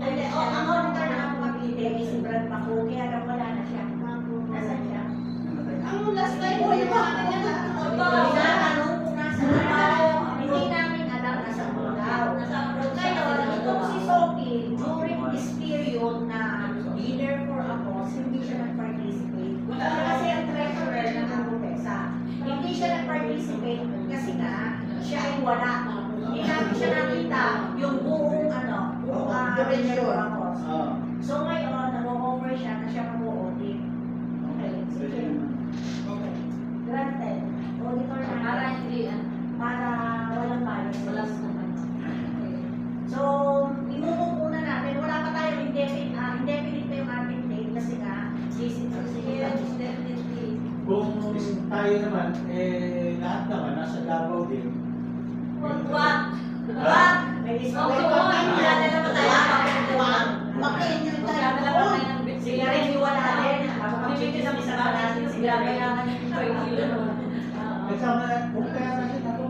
ang auditor na Kapo Cavite ay si Brad Paco, kaya lang wala na siya. Nasaan siya? Ang last time ko yung mga kanya na. Tinatanong kung nasaan. Hindi namin alam nasa daw. Ngayon, itong si Sophie, during this period na dinner for a cause, hindi siya nag-participate. Kasi ang treasurer ng Anglo-Pesa, hindi siya nag-participate kasi nga, siya ay wala. Hindi namin siya nakita yung buong dinner for a cause. So ngayon, nag-offer siya na siya mag-audit. Okay, sige. Okay. Granted, auditor na Para hindi, para walang bias. wala sa naman. So, imumove muna natin. Wala pa tayo indefinite pa yung ating date kasi nga, visit to Yes, definitely. Kung tayo naman, lahat naman nasa Davao din. Wag! May Okay, discovery wag! pa. Wala na naman tayo kapag Maka-enjoy Magkano tayo. lang naman tayo ng bitch. Sila rin yung wala din. Bibigyan kami sa palasin. Sila Kailangan yung Kasama na, kung kaya natin ako.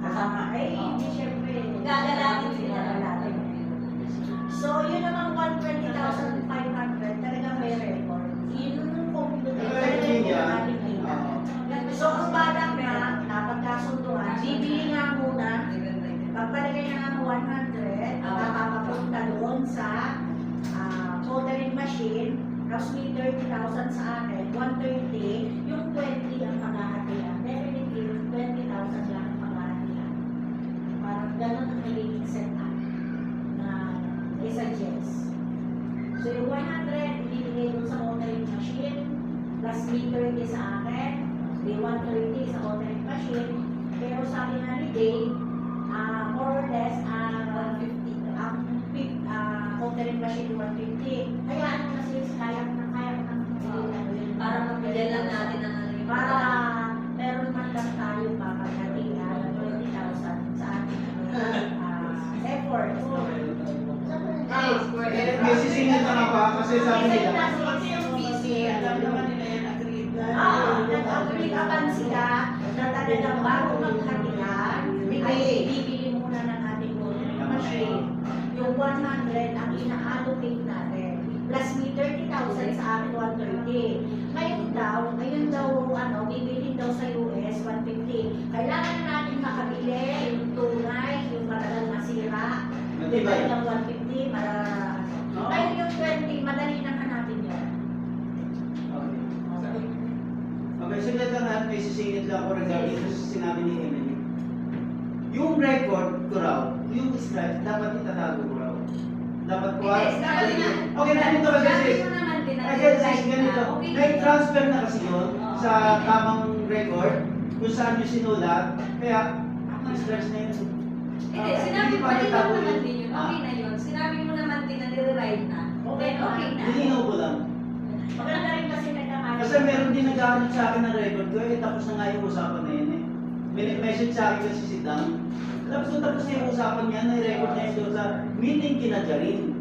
kasama. Ay, hindi syempre. Gagalatin sila. Gagalatin. So, yun namang 120,500 talagang may record. Yun computer. Talagang yung ating kita. So, ang balak na napagkasunduan, bibili nga muna, pagpalagay na nga ng 100, papapunta doon sa motoring machine, tapos may 30,000 sa akin, 130, yung 20 ang paghahatian. Definitely, 20,000 lang ang paghahatian. Parang ganun ang nagiging setup na i-suggest. So, yung 100, ibibigay doon sa motoring machine, plus may 30 sa akin, may 130 sa motoring machine, pero sabi nga ni Dave, more or less, 150, ang motoring machine 150. Kaya ano na sis, kaya ko ng Para mabigyan lang natin ang ano yung para meron man lang tayo papaghatiin 20,000 sa ating effort. May sisingit na pa kasi sabi nila. Kasi yung PC, alam naman nila yan, agreed. Nag-agree upon sila na talagang bago maghatian, ay bibili muna ng ating motoring machine. Yung 100 ang ina-allocate natin. Plus may 30,000 sa akin 130. Ngayon daw, bibili daw sa US 150. Kailangan na natin makabili yung tunay, yung matagal masira. Matibay. Yung 150, Ngayon yung 20, madali na hanapin yan. Okay, sunod lang natin, may sisingit lang ako regarding sa sinabi ni Emily. Yung record ko raw, yung strike, dapat itatago ko raw. Dapat ko Okay, ganito kasi. Kasi ganito, nag-transfer na kasi yun sa tamang record kung saan yung sinulat. Kaya, stress na yun. Hindi, sinabi mo, malinaw naman din yun. Okay na yun. Sinabi mo naman din na nire-write na. Okay na. Nilinaw ko lang. Maganda rin kasi nagkakaroon. Kasi meron din nag-aaral sa akin ng record ko, tapos na nga yung usapan na yun eh. May message sa akin kasi si Dan, Tapos na yung usapan niya, na-record niya doon sa meeting kina Jarin.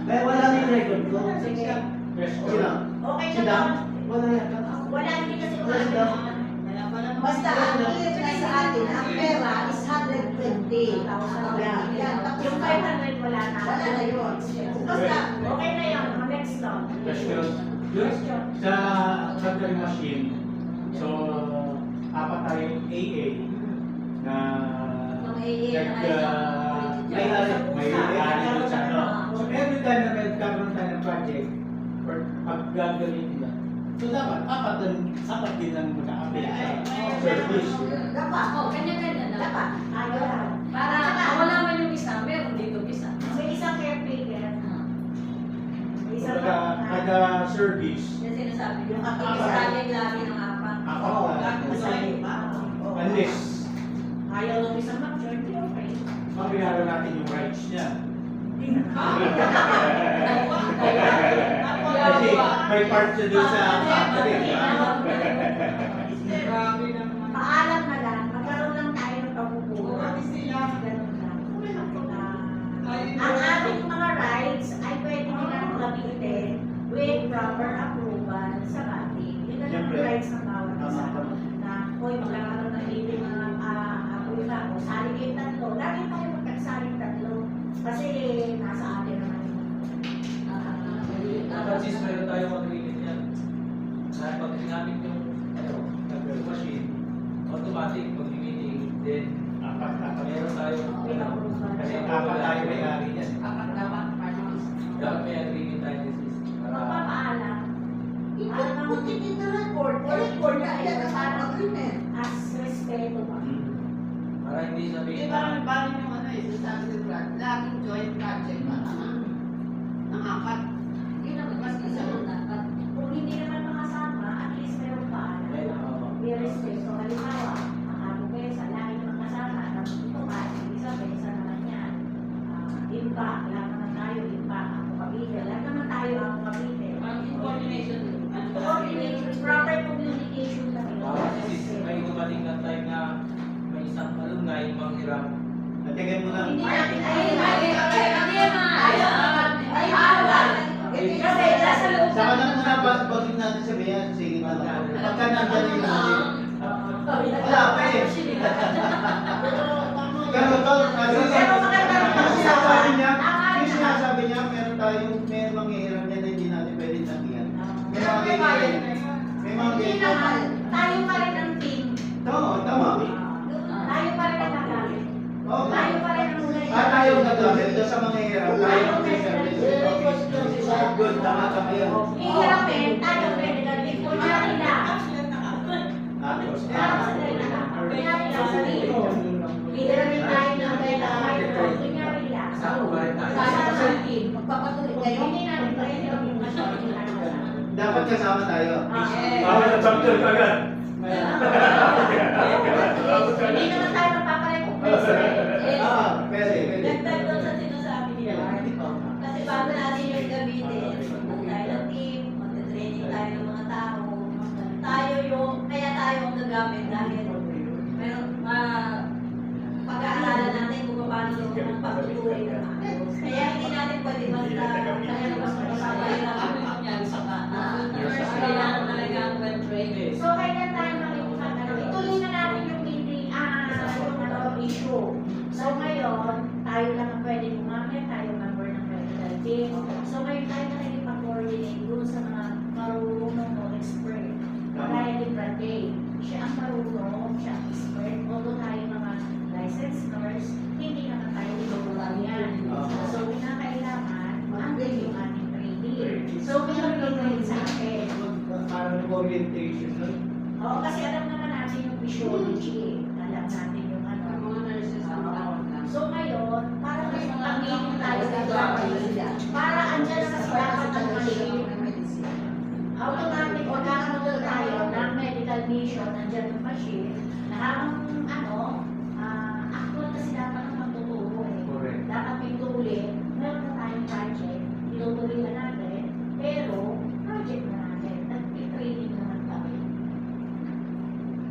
Kaya wala na yung record ko. Sige. Sino? Okay Si na Dam? ba? Wala yata. Wala, hindi kasi Wala si Dam. Basta ang clear na sa atin, ang pera is 120,000. Yan. Tapos Yung 500 wala na. wala na yun. Basta, okay na yun. Next lang. Question. Yun, sa battery machine, so, apat tayong AA na may ari doon sa ano. So, every time na nagkaroon tayo ng project, or pag gagawin nila, so dapat apat din ang mag-a-apply sa service. Dapat. Oh, kanya-kanya na. Dapat. Ayaw lang. Para wala man yung isa, meron dito isa. May isang caretaker. May isang Kada service, Yung sinasabi yung Yung isalin lagi ng apat. unless Ayaw lang isang mag-join, di okay. mabayaran natin yung rights niya. Kasi may part siya doon sa factory. Grabe naman. Paalam na lang, magkaroon lang tayo ng pagkukuha. Grabe sila. Ganun lang. Ay, Ang ating mga rights ay pwede nilang gamitin with proper approval sa bati. Yun ang Siyempre. rights ng bawat isa. Tama. Na, hoy, magkakaroon ng living mga apoy na ako. Sali kayong tatlo. Lagi tayo magkakasaling tatlo. Kasi nasa atin naman yung Francis, meron tayong agreement yan. Na pag ginamit yung computer machine, automatic pag meeting, then Apat. meron tayong with approval. Kasi apat tayo may-ari niyan. dapat may agreement tayo this is Magpapaalam. Put it in the record. Record na yan ang agreement. As respeto pa. para hindi sabihin Parang yung ano eh, sa Sunset Brand, laging joint project pa naman. Ng apat. Yun ang mas isa ng dapat. Kung hindi naman makasama, at least meron paalam. May respeto. Halimbawa, ang amo pesa, lagi naman kasama. Tapos ito ka, isa pesa naman yan. Impa, lahat naman tayo, impa, ako kapite. Lahat naman tayo, ako kapite. Coordination. Coordination, proper communication lang yun. may dumating na time na may isang alumni manghiram. Natigay mo na. Hindi natin Kasi nasa loob Saka na muna, bakit natin sabihin, sige na lang. Pagka nandyan yung natin. Wala pa eh. Pero tol, yung sinasabi niya, meron tayong, may manghihiram niya na hindi natin pwedeng tanggihan. May mga ganyan. May mga Hindi ganyan. naman, tayo pa rin ang team. Tama. Tayo pa rin ang nagamit. Oo. Tayo pa rin ang Tayo gagamit doon sa manghihiram. Tayo ang may service. Good, tama yun. Ihirapin, tayo pwede natin. Kunyari lang. Kunyari lang sa dito. Ihirapin tayo ng kailangan. Kunyari lang. Kasama sa team. Magpapatuloy kayo. Hindi natin pwede yung masyadong Dapat kasama tayo. Bawal na chapter ka agad. Hindi naman tayo magpapalit kung pwede. Pwede. Dagdag doon sa sinasabi niya. Kasi bago natin yung gamitin, magpunta tayo ng team, magte-training tayo ng mga tao. Kaya tayo ang gagamit dahil meron, pag-aalala natin kung paano yung pagtutuloy ng ayos. Kaya hindi natin pwede basta, kaya mas magpapalilang yung nangyari sa bata. Kailangan talaga ang well-trained. So, kaya tayo makikita na ituloy na natin yung meeting, yung issue. So, ngayon, tayo lang ang pwede gumamit, tayo member ng medical team. So, ngayon tayo na nagipag-coordinate dun sa mga marunong o expert. Kaya ni Brady, siya ang marunong, siya ang expert. Although tayo mga licensed nurse, hindi naman tayo inuulang yan. So, kinakailangan, andun yung ating training. So, pinag-training sa akin. Parang orientation nun. Oo, kasi alam naman natin yung physiology. Alam natin yung ano. So ngayon, para may pag-inom tayo sa para andyan na kasi dapat ang machine. Automatic, magkakaroon tayo ng medical mission, andyan yung machine, na habang actual kasi dapat ang magtuturo eh. Correct. Dapat may tuloy, meron na tayong project, tinutuloy na natin, pero project na natin, nag-training naman kami.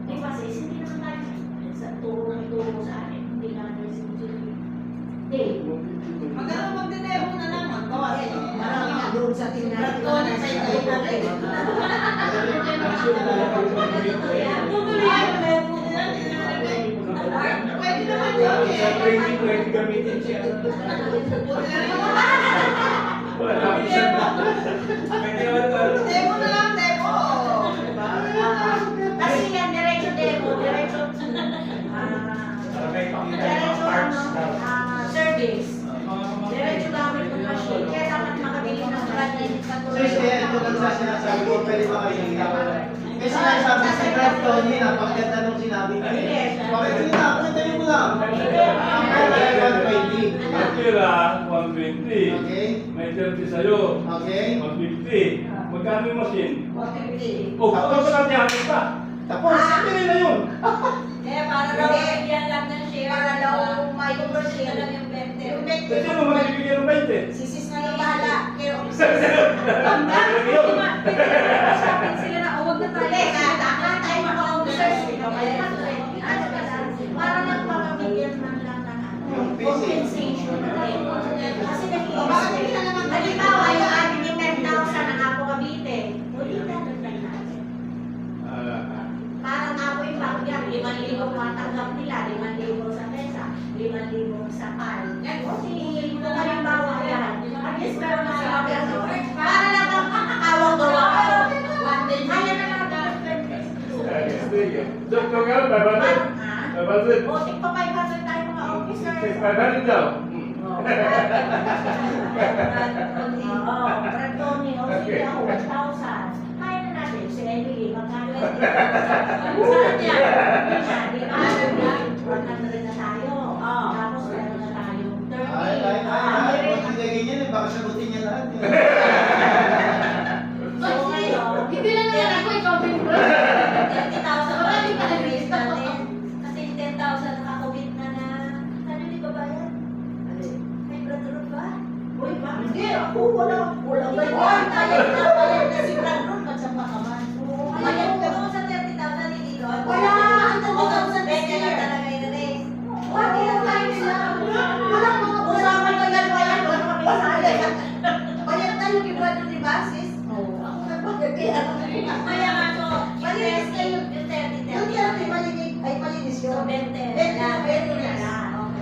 Di ba sis, hindi naman tayo sa turo sa akin. sa tingnan. Pagkone sa ito na rin. Ang sure na lang ako Pwede naman yun eh. sa training, pwede gamitin siya. Wala lang siya. Pwede naman ito. Demo na lang, demo. Diba? Kasi yan, diretso demo, diretso Para may pakita yung mga parts daw. service. Diretso gamit ng machine. Kaya dapat makabili ng brand na hindi So, ito lang sa sinasabi ko, pwede ba kayo yung tawag? Kasi sinasabi si Brad Tony, napakaganda nung sinabi ko. Bakit hindi na? Pakitayin mo lang. Ang pera ay 120. Ang pera, 120. Okay? May 30 sa'yo. Okay? 150. Magkano yung machine? 150. Oh, tapos natin hatin pa. Tapos, Pili na yun. Eh, para daw bigyan lang ng share. Para daw may conversion na lang yung 20. Yung Kasi mo magbibigyan ng 20. Sisis na yung bahala. Pero, Sabi sila na, huwag na tayo. hindi, kaya tayo maka-officers. Para lang makabigyan man lang ng Yung PC. compensation. Kasi nag-i-expect. Halimbawa, yung ating yung 10,000 ang ako Cavite. Uli na doon tayo natin. Parang ako yung bago yan, 5,000 matanggap nila, 5,000 sa mesa, 5,000 sa PAL. Kasi kung halimbawa yan, at least meron na sila pero para lang ang kakawang-gawa ko. Kaya na lang ang Doktor ka, babalik. Babalik. O, tigpa 500 tayo mga officer. Babalik daw. Oo, Brad Tony, o sige ako, 1,000. Kaya na natin, si Emily, magkano yun? Saan yan? Yun siya, di ba? 100 na tayo. Tapos meron na tayong 30. Ay. Huwag ganyan eh, baka sagutin niya lahat. Hindi lang naman ako, ikaw din bro. 30,000 pa rin na-raise natin. Kasi 10,000 nakakubit na na. Ano di ba ba yan? May brother ba? Uy, bakit? Hindi, ako walang ba yan? Bayad na si Brad Ron, magsama ka man. Ayun, kung sa 30,000 hindi doon. Wala, ang 2,000 Pwede lang talaga i-raise. Wala yung tayo sila. Walang mga usapan na yan, bayad. Wala kami kasali. Bayad tayo kay Brad ni Basis. Oo. Ako nagbayad kay ano. Kaya nga so, Malinis kayo. yung 30,000. Yung yan, ay malinis So, yun. 20. Bente na, bente na.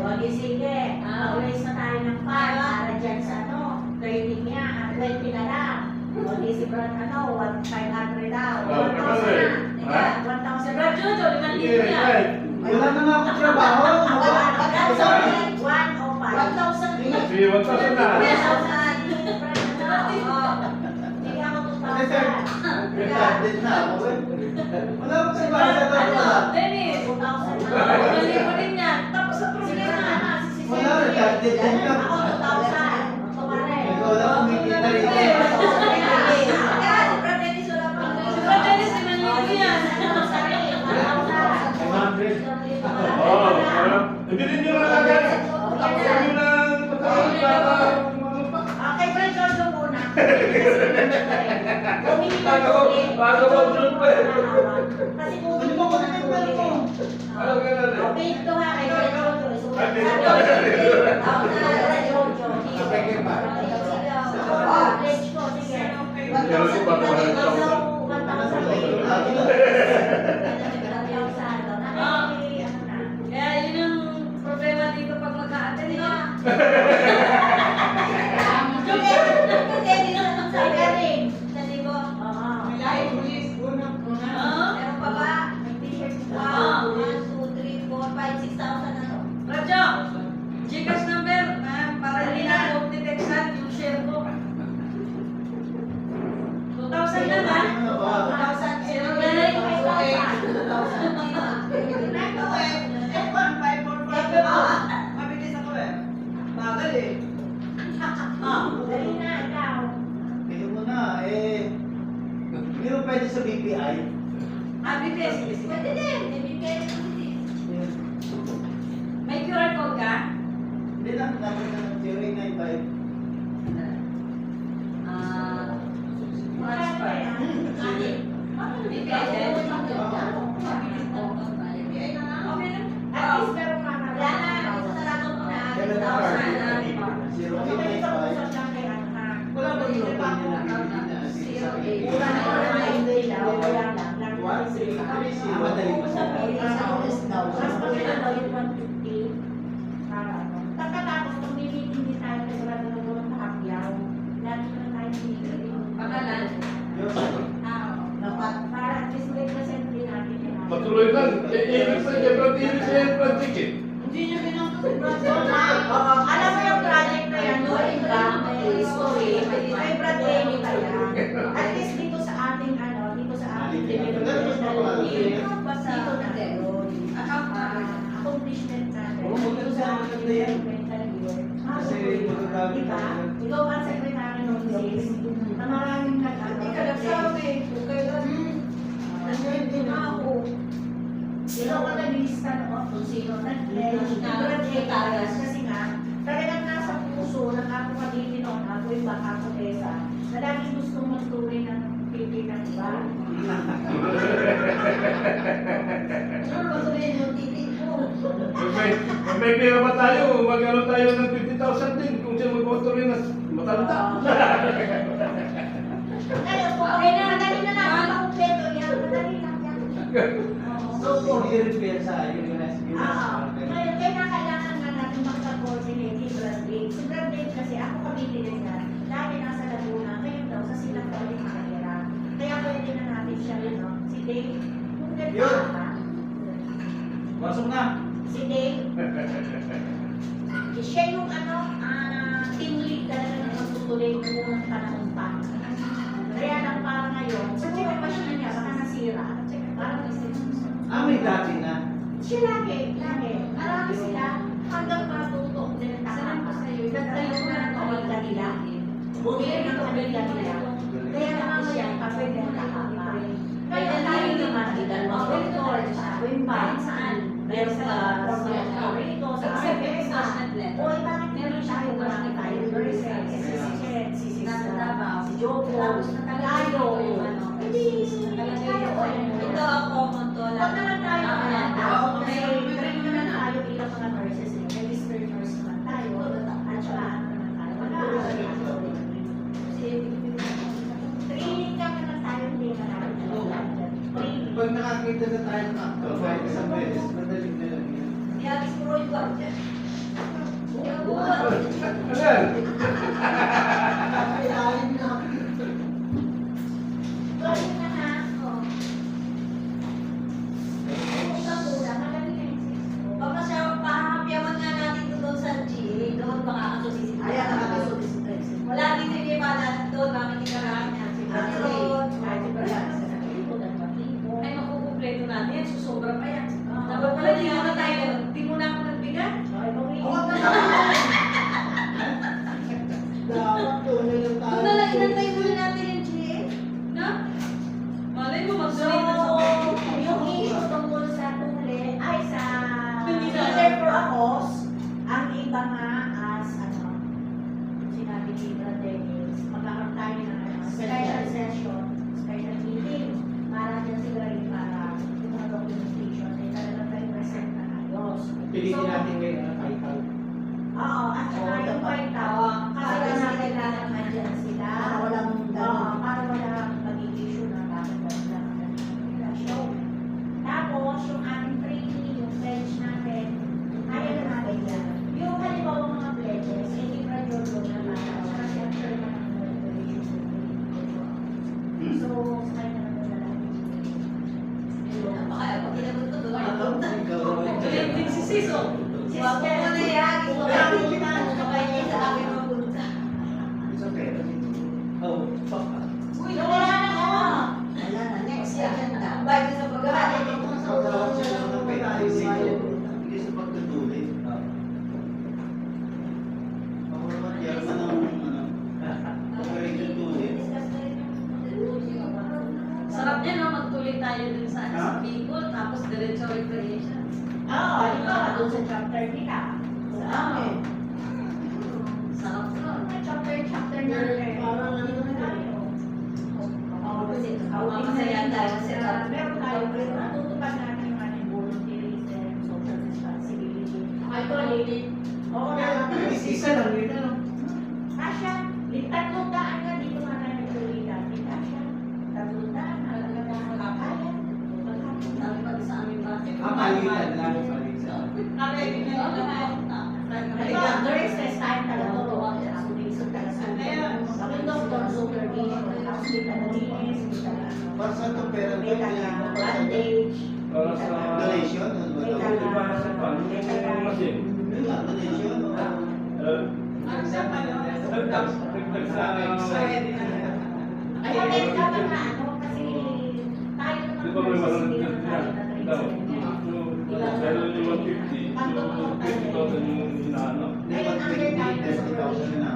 Okay, sige. Mag-raise na tayo ng 5 para dyan sa ano, training niya. At 20 na lang. Okay, si Brad, 500 daw. 1,000 na. 1,000. Brad Jojo, 5,000 yan. Wala na nga akong trabaho. Sorry, 1,005. 1,000. Sige, 1,000 na. 1,000. Sige ako 2,000. Retarded na ako eh. Wala akong trabaho sa trabaho. Dennis, 2,000 na. mali mo rin yan. Tapos sa Sige problema. na. Wala, retarded din ka. Ako 2,000. Kumare. Ikaw lang kumikita rito. Kaya si Brad Dennis wala pa. Si Brad Dennis, 5,000 yan. 500. Oo, hindi rin nyo lang agad. Tapos nyo lang patawag para Okay, Brad Jojo muna. Bago mag-shoot pa eh. Kasi kung hindi mo na huli. Ano ka na rin? Okay, ito nga kay Brad Jojo. So, Ay, Brad Jojo. Sige pa. Let's go, sige. Pero si Papa na rin ako. Kaya yun yung problema dito pag mag-a-attend na. May live police, unang. Meron pa ba? Wow, 1, 2, 3, 4, 5, 6,000 na to. Radyo, Gcash number, para hindi na ako detection yung share ko. 2,000 lang ha? 2,000. Zero na lang. Mabilis ako eh. Bagal eh. Dali na, ikaw. Pili mo na eh. Hindi mo pwede sa BPI. BPS. Pwede din. May BPS. May QR code ka? Hindi na, dapat na 0895. Transfer. BPS. Okay lang. At least meron ka na. Wala na. Isa sa lato mo na. 7 1,000 na. 0895. Ito lang kay Anha. Wala ba yun? Zero pa niya nakikita. Una na wala na hindi daw, wala lang. Lang na One, three, three, zero. Madali pa siya. Mas maganda daw yung 150. Para ano. Pagkatapos, kung hindi tayo sigurado na doon nakakyaw, lagi na tayo hindi. Pakalan. Para at least may present din natin yung Patuloy lang. Ibig sa yung project. Hindi niya pinapasok. Alam mo yung project na yan, doon ba, may history, may Brad Denny pa yan. At least dito sa ating, dito sa ating development na year, dito na doon. Accomplishment natin. Oo, maganda sa maganda yan. Kasi magagamit Diba? natin. Ikaw ang secretary ng sis, na maraming Hindi ka nagsabi. Kung kailan. Nandiyan din ako. Ikaw ang nag-lista kung sino nag-pledge, nag-pledge, kasi nga, talagang nasa puso ng ako kadili noon, ako yung baka ko Tessa, na laging gustong magtuloy ng pipi ng iba. Ano ba sabihin yung titig mo? Pag may pera pa tayo, mag-ano tayo ng 50,000 din kung siya magpapatuloy na matanda. Kaya po, okay na, madali na lang, makumpleto yan, madali lang yan. So, i-repair sa organized Ngayon, kaya kailangan nga natin makapag-coordinate si Brad Dave. Si Brad Dave kasi ako kabibili niya, dati nasa Laguna, ngayon daw sa silang daw yung makatira. Kaya pwede na natin siya, si Dave, kung nagpapa, Pasok na. si Dave, siya yung team lead talaga na magtutuloy ng unang panahon pa. Kaya lang parang ngayon, siguro yung machine niya, baka nasira. Parang May dati na. siya lagi. Marami sila hanggang matutok din ang tama. Nagtayo na ng pamilya nila. Bumili ng pamilya nila. Kaya naman siya, pwede ang tama. Kaya tayo naman, vendor, wimpan, saan? Meron sa rito, sa Arabesa. O, bakit meron tayo marami tayo? Si Joko, tayo. Hindi, tayo. Ito ang common to. Huwag naman tayo kasi train naman tayo bilang mga nurses. Registered nurse naman tayo. At saka naman tayo. Training ka naman tayo, hindi ka naman training. Pag nakakita na tayo ng actor, kahit isang beses, madali na lang yan. Yagis mo rin ba? Ayan. Kailangan na. Sorry na ha. Kung ka muna, magaling na yung sis. Baka siya, pahapyaman nga natin doon sa GA. Doon baka ako sisip. Ayan, nakakasulis. Wala din yung iba na doon. Makikita ka niya. Si Patriot. Ay, makukumpleto natin. Susobra pa yan. Dapat pala, di mo na ako nagbigat. Dapat tunay lang tayo. Doon na lang, inantay muna natin yung GA. Na? Malay mo, So, magsulit na sa yung issue tungkol sa tuli ay sa Hindi na. teacher for a cause, ang iba nga as sinabi ni Brad Dennis, magkakaroon tayo ng special session, special meeting, para dyan siguro rin para yung mga documentation ay talagang tayo present na ayos. Pilitin natin ngayon ang iPad. Oo, at saka yung point kasi natin na naman dyan sila. Para walang Oo, para walang mag-issue na bakit ba sila ang show. Tapos, yung ating training, yung pledge natin, kaya na natin yan. Yung halimbawa mga pledges, hindi pa yun naman. Saka siyempre naman ang regulation. So, sa kanya naman na lang. Baka pag inabot ko doon. Ikaw, Tulindig si Siso. Wag mo na yan. Ikaw ang kapay sa akin mapunta. It's okay. Oh, fuck. Uy, wala na ako! Wala na, next year na. Bye sa pag-aaral. Hindi sa pagtutuloy. Ako naman, chairman ng operation tuloy. Sarap niya no, magtuloy tayo dun sa Bicol, tapos diretso recreation. Oo, ito, doon sa chapter nila. Sa amin. Sarap nun. May chapter na rin. Parang ano na tayo. Oo, kasi masaya tayo kasi Meron tayo, pero natutupad natin yung ating volunteerism, social responsibility. Oo, Isa lang yun, ano? Asya, yung 3 daan nga dito Palitan lang, palitan. Nakaready na yung lahat. There is this time talaga to. Ang reason talaga. Sabi doctor, supervision, hospital nalinis, Para sa ito, pera ko, may taga bandage, Para sa donation, may ano ba? taga, para sa pan, may yung taga, machine. Yun lang, donation. Ang sa Dagdag sa ay, hindi dapat na ano, kasi tayo naman Di ba may nurses, mga hindi naman tayo daw? na-train sa Pero yung 150, so 20,000 yung hinahanap. Ngayon, under tayo na 30,000 na.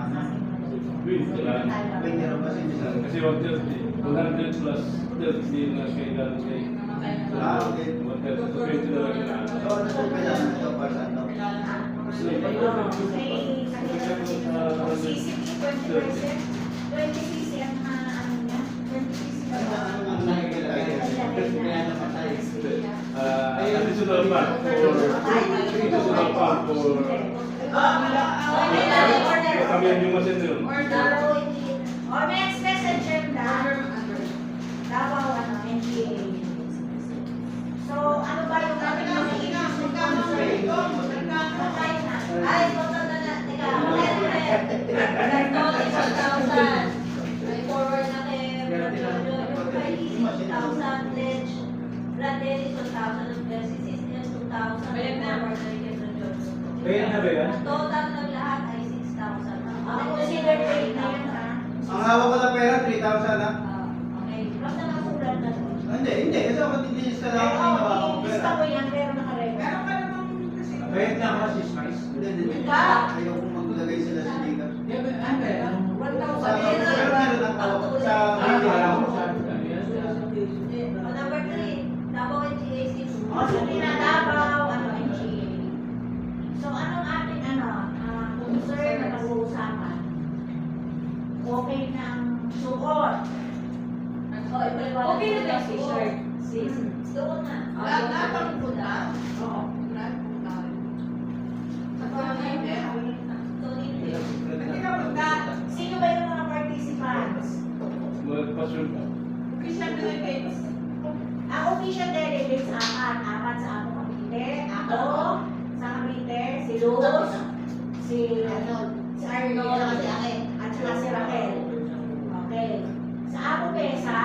Pwede lang. May meron kasi nila. Kasi 130, 100 plus 30 na kay galing kay Ah, okay. 130, so 20 na lang hinahanap. So, ano po kailangan ito para sa ito? Kasi CCP 20%, 20cc ang ano niya, 20cc Ano ang nakikilagay niya? Kasi kaya namatay. additional fund for kami yung machine na yun. Or next messenger na Davao NGA. So, ano ba yung ating mga issues with concern? Ay, total na na. Teka, nag-notice 1,000. May forward na kay Jojo. Yung kay 6,000 pledge. Grandelli 2,000. Yung PCCS niya 2,000. May forward na kay Jojo. Kaya na ba yan? Ang total ng lahat ay 6,000. Ang consider rate na yun ha. Ang hawak ko na pera, 3,000 na. Okay. Basta nakasulat na doon. Hindi. Kasi ako titilis ka lang ako yung hawak ko Oo, pera. ilista ko yan, pero nakarecord. Meron ka namang kasi. Kaya na ako si Spice. Hindi. Ka? Ayaw kong maglagay sila sa ligas. Ano eh? 1,000. Pero meron ang hawak sa Alam mo sa Number 3. Davao NGA 6. O, sabi na Davao, ano, NGA. So, anong ating, concern na pag-uusapan? Okay ng suot. Oh, ipaliwanag Okay na ko ba si si shirt? shirt? Doon na. Lahat ang punta. Oo. Hindi ka punta. Sino ba yung mga participants? Magpasyon ka. Official delegates. Ang official delegates, apat sa ako Cavite. Ako, sa Cavite, si Luz, si Arnold, at saka si Raquel. Okay. Sa ako Pesa,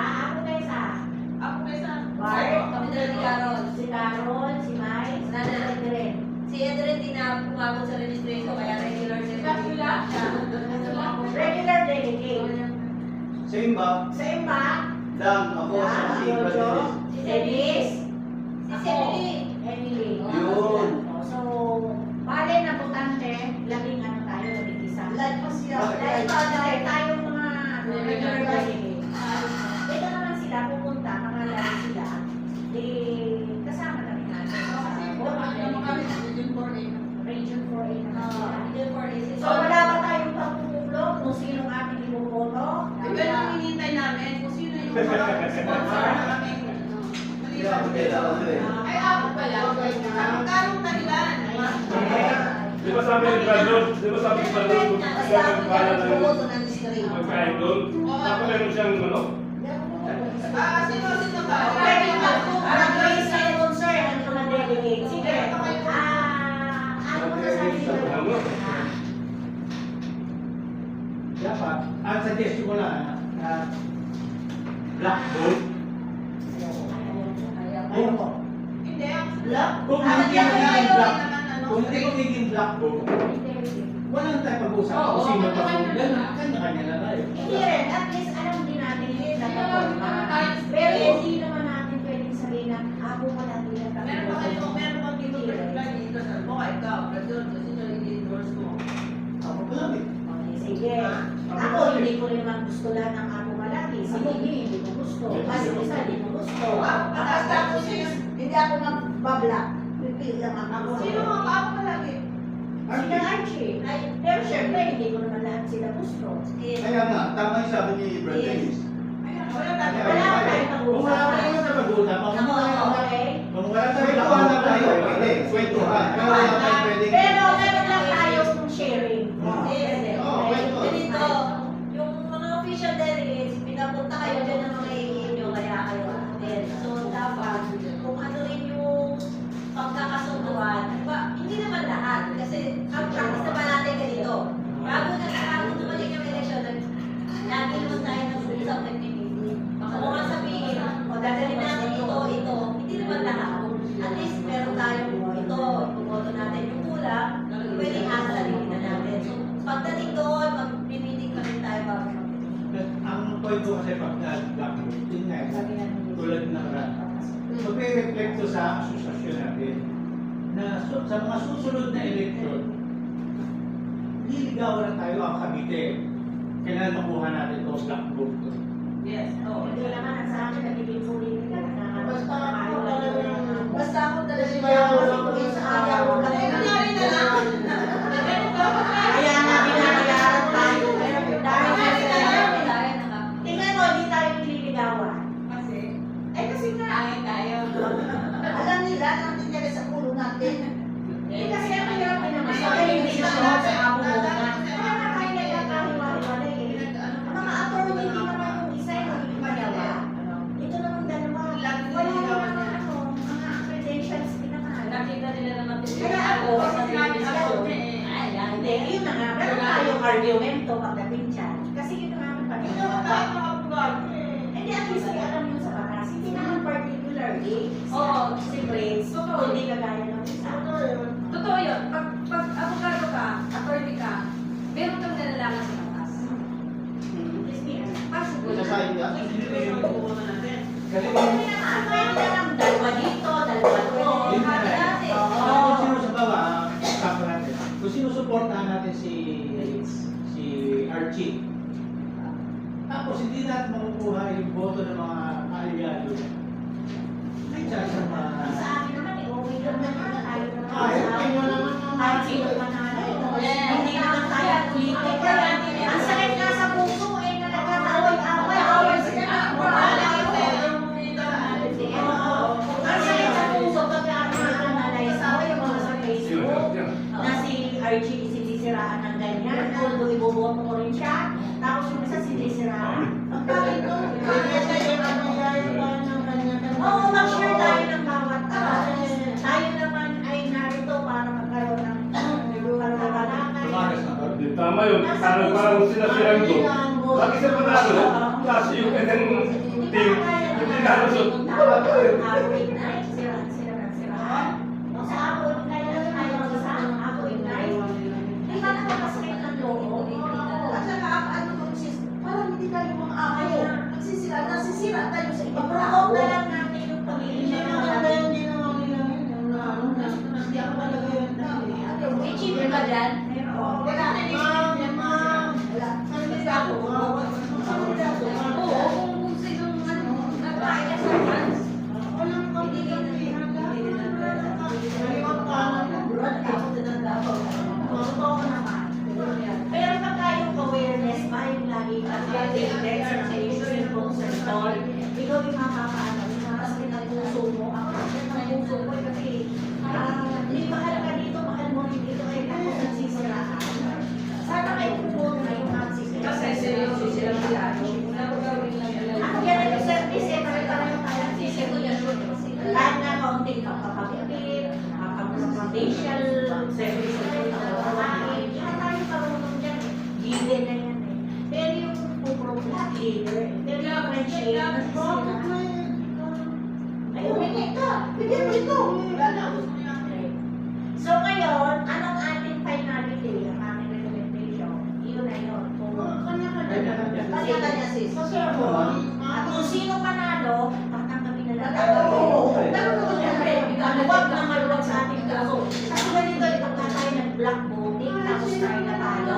Ako pesa. Bart, Kami na ni Carol. si Carol, si Mai, si Nana. Adren. Si Edrin di na pumabot sa registration kaya regular siya. Regular delegate. Same ba? Sa iba, Lang, ako sa si Jojo, Bradilis. si Dennis, Si Emily. Emily. Yun. So, bale na butante, labing ano tayo, labing isa. Live pa siya. Dahil dahil tayong mga regular delegate. Ito naman sila, pupunta, pangalan sila. Kasama na rin natin. Region 4A naman sila. So, wala ba tayong pagpupulong kung sinong ating ibuboto? Pero ang hinihintay namin kung sino yung mga sponsor na kami. Kaya ako kailangan ko eh. Ay, ako pala. Magkarong dahilan. Di ba sabi ni Brandon, magpala ng pagkain doon? Tapos meron siyang ano? Sino ba? Pwede ba? Mag-raise na yung concern ang mga delegate. Sige. Ano mo sasabi nyo? Ano? dapat, ang suggestion ko lang blackboard. Ayun po. Hindi. Kung hindi magiging kung hindi magiging blackboard, walang tayo pag-usap kung sino pa kung kanya-kanya na tayo. Hindi rin. At least alam din natin yun. Pero hindi naman natin pwedeng sabihin na ako pala din ang Meron bang dito reply dito sa mo? Ikaw, Brandon, kasi nyo i-endorse mo. Ako pa lang eh. Sige. Ako hindi ko rin gusto lang ng ako malaki. Si Mimi hindi ko gusto. Kasi isa hindi ko gusto. Hindi ako magbablock. Pipili lang ako. Sino ang ako palagi? Sila Archie. Pero syempre hindi ko naman lahat sila gusto. Kaya nga, tama yung sabi ni Bradilis. Ayan, wala tayo. Wala tayong Kung wala pag-uusap. tayong pag-usap, Okay? kung wala tayong Kwentuhan lang tayo, pwede. Kwentuhan. Pero wala tayong pwedeng... Pero meron lang tayong sharing. Ganito, yung mga official delegates, pinapunta kayo dyan ng mga nyo, kaya kayo attend. So, dapat, kung ano rin yung point ko kasi pag nag-blackbook, yun nga, tulad ng rat. Magre-reflect to sa asosasyon natin na sa mga susunod na eleksyon, liligawan na tayo ang Cavite. Kailangan makuha natin ito black book. Yes. Oo. Hindi naman ang sa akin nagiging politika. Basta ako talaga yung sa ayaw ko lang. Nangyari na lang. Kaya nga binabayaran tayo. Pero dahil tingnan mo, hindi tayo nililigawan. Kasi kaangin tayo. Alam nila na nangyari sa ulo natin. Eh kasi ang hirap din naman sa television sa kabungan. Kaya nga tayo nagkakahiwa-hiwalay eh. Ang mga attorney hindi naman yung isa yung naging magawa. Ito naman dalawa. Wala naman mga credentials din naman. Nakita nila naman Kaya ako, sa sinabi television. ako, Hindi, yun na nga. Meron tayong argumento pagdating dyan. Kasi ito namin pa rin. Hindi naman tayo mga abogado eh. Hindi, at least may alam yun sa batas. Hindi naman particularly. Oo. Si Briggs. Totoo. Hindi kagaya ng isa. Totoo yun. Pag abogado ka, attorney ka, meron kang nalalaman sa batas. Please be honest. Possible. Sasayin ka? Kasi Pwede naman. Pwede naman. Dalawa dito, dalawa doon. yun na nga. Dati. Kung sino sa baba, usapan natin. Kung sinusuportahan natin si Archie, tapos hindi natin makukuha yung boto ng mga kaalyado, may chance na Sa akin naman, okay lang naman. Tayo naman. Ay, kayo naman. Kahit sino manalo. Hindi naman tayo politika. Ang sakit nga sa puso eh, na nagkakaaway-away. Ang sakit sa puso, pagka analyze mo yung mga sa Facebook, na si Archie sinisiraan ng ganyan, although iboboto ko rin siya, tapos yung isa sinisiraan. Ang bakit to? Oo, mag-share tayo ng bawat tayo naman ay narito para magkaroon ng Tumagas na to. Di tama yun. Parang sinasirang doon. Bakit sa panalo? Klase yung kanyang team. Hindi nalusot. Parang hindi tayo mga ako. Nagsisira tayo sa ibang Ibrahog tao. na lang natin yung pagiging Hindi naman ginawa nila yun. Hindi ako talaga yun. May chip ba dyan? Wala. Wala. Oo, kung sinong nagkaya sa fans. Pero pagka yung awareness ba, yung lagi index na sa issues yung concern tol, ikaw yung mapapaano, yung ng puso mo, ako ng puso ko kasi hindi mahal ka dito, mahal mo rin dito, kaya ako nagsisiraan. Sana kayo pupunta na yung magsisiraan. Kasi seryoso silang plano. Nagagawin lang nila. Ako yan yung service eh, pare-pareho tayo nagsisiraan. Lahat na kaunting kapapagpapit, facial service na yung pagkawain. Lahat tayo parunong dyan eh. Given na yan eh. Pero yung puproblog leader, pero yung friendship, ay umingi ka, bigyan mo ito. So ngayon, anong ating finality, ang aming recommendation? Yun na yun. Kanya-kanya sis. At kung sino panalo, tatanggapin na lang. Oo. Siyempre, maluwag na maluwag sa ating puso. Kasi ganito, ito na tayo nag-black voting, tapos tayo natalo.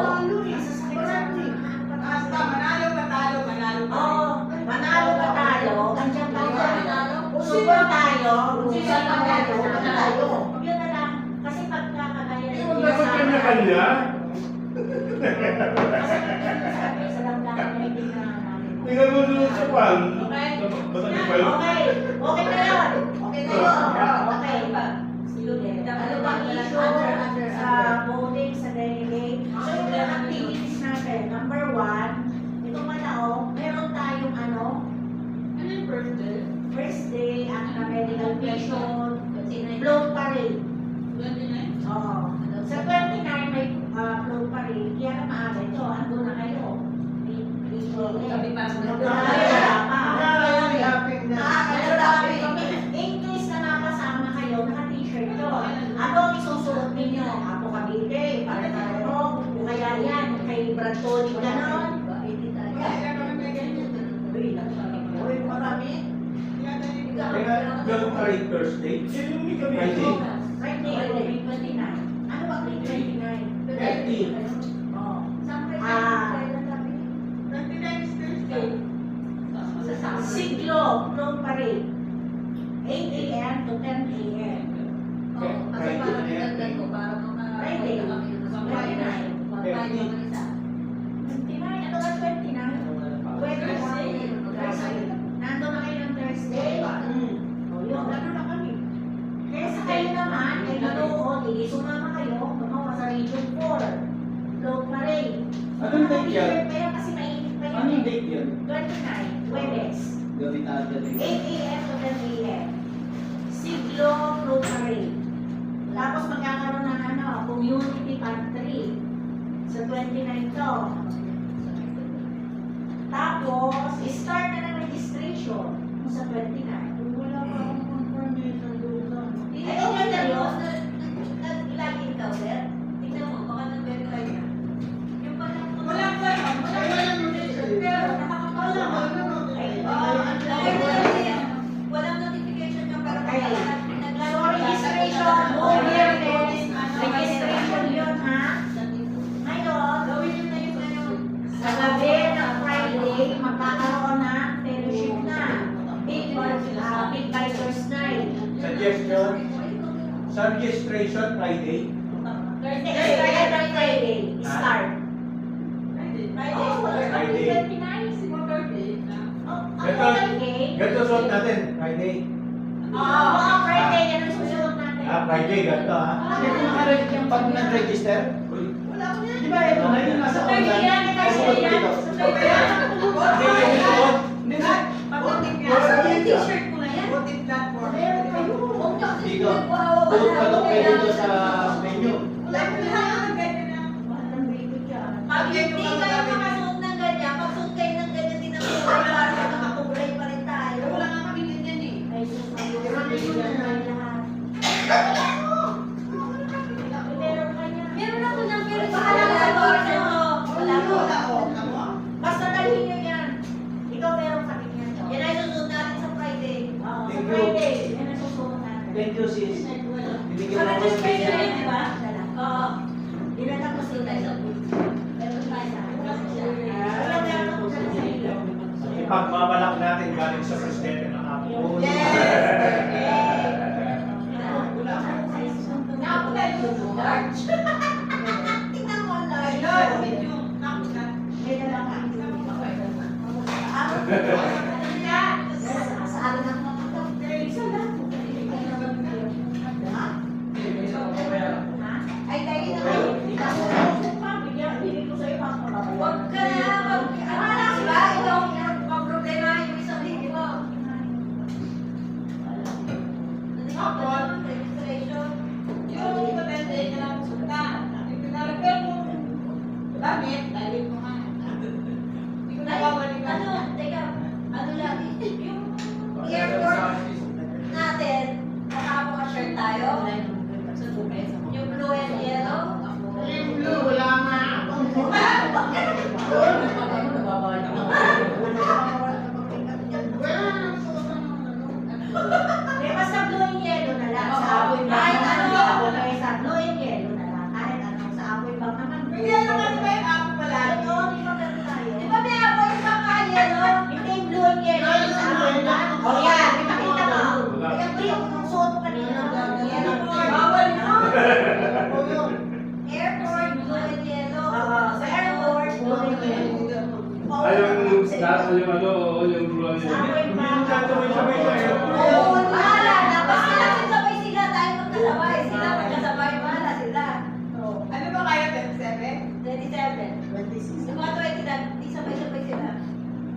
Masasakit sa atin. Basta manalo, matalo, manalo pa rin. Oo, manalo ka tayo, andyan pa rin. Super tayo, super tayo, tayo. Yun na lang. Kasi pagkakagaya Yung dapat kanya-kanya. sabi sa damdamin na hindi na namin. Tingnan mo doon sa pan. Okay. Basta di pa yun. Okay. Okay na yun. Okay na yun. Okay. Student. Ano bang issue sa voting sa delegate? So yung mga activities natin, number 1, itong manao, meron tayong ano? Ano yung birthday? First day, ang medical mission, float parade. 29? Oo. Sa 29 may float parade, kaya na maaga ito, ando na kayo. Sabi pa sa In case na nakasama kayo, naka-t-shirt yun. Ano ang isusuot ninyo? Ako Cavite, pare-pareho, o kaya yan, kay Brad Tony, gano'n. parade Thursday? Yung may kami. Friday. Friday, May 29. Ano ba May 29? 30. Oh. Ah. 29 is Thursday. Siglo, Road Parade. 8 a.m. to 10 a.m. Kasi parang pinagdan ko, parang Friday. 29. 29, ano ba 29? Wednesday. Nandun na kayo ng Thursday. O yun, gano'n na kami. Kaya sa kayo naman, ay nanood, sumama kayo, gumawa sa Region 4. Road Parade. Anong date yan? Kaya kasi mainit pa yun. Anong date yan? 29, Webes. Gawin natin. 8 a.m. to 10 a.m. Siglo Road Parade. Tapos magkakaroon ng community pantry sa 29 to. Tapos, start na ng registration sa 29. Wala pa akong confirmation doon sa ano. Ay, okay na yun. Nag-login ka ulit? Tingnan mo, baka nag-verify na. Yung pala Wala pa. Wala notification. Pero nakakapala. Walang notification yung pero Ay. nag-login So, registration, registration yun, ha? Ngayon, Gawin yun na yung ano. sa gabi ng Friday, magkakaroon ng fellowship na. Big Bikers Night. Suggestion? Sa registration, Friday. Thursday, Friday, start. Friday. Friday. 29, siguro birthday. Oh, Ganito, Friday? ganito suot natin, Friday. Oo, Friday, yan ang susunod natin. Friday, ganito ha. Pag nag-register, Wala ko yan. di ba ito na yung nasa online? Ay, bukod dito. Hindi, yung suot. Hindi na. Voting Yung t-shirt ko na yan. Voting platform. Huwag niyo kasi Dito. pinagwawalan. Bukod ka daw kayo dito sa menu. Wala ko yan. Ganyan na. Walang video dyan. Pag hindi kayo makasuot ng ganyan, pagsuot kayo ng ganyan din ang kulay, para nakakulay pa rin tayo. Wala nga kami ganyan eh. Ay, sus, mag-video na lahat. Meron ka niya. Meron ako ng pero bahala ka sa order mo. Wala ko. Wala ko. Tama. Basta dalhin niyo yan. Ikaw meron ka din yan. Yan ay susunod natin sa Friday. Oo, sa Thank you. Friday. Yan ang susunod natin. Thank you, sis. Binigyan Sa mo ako ng registration video. yun, di ba? Oo. Dinala ko sila sa Meron tayo sa Wala meron ako sa sila. Ipagmamalak natin galing sa presidente ng Apo. March. Tingnan mo ang Ay, live. Lord, medyo nakita. May dala ka. Sa araw ng mga ito. Isa lang. Ay, tayo na Ay, kayo. bigyan ko sa'yo mga kababayan. Huwag ka na diba? Ikaw ang problema yung isang hindi mo. Ako, Registration. yun, hindi ba pwede ka lang pumunta? Pero kung damit, dahil mo nga. Hindi ko nakawali ka. Ano? Teka. Ano lang? Yung airport natin, nakapaka-shirt tayo. Yung blue and yellow. Yung blue, wala nga ako. Wala nang suot ng ano. Eh, basta blue and yellow na lang. Sa apoy bang Kahit naman. ano. Ako kayo sa blue and yellow na lang. Kahit ano, sa apoy bang naman. Hindi alam ka ba yung ako pala? Oo, di ba ganun tayo? Di ba may apoy pa ka yellow? Hindi yung blue and yellow. yung sa apoy bang. O yan, pinakita mo. Wala. Kaya blue yung suot mo kanina. Yellow boy. Bawal yun. Airport, blue and yellow. Oo, sa airport, blue and yellow. Ay, yung nasa yung ano, yung ruwan Sa mo. apoy bang. Sabay-sabay sa airport. Oo, bahala na. Basta sabay sila, tayo magkasabay. Sila magkasabay, bahala sila. Ano ba kaya 27? 27. Yung mga 20 na, di sabay-sabay sila.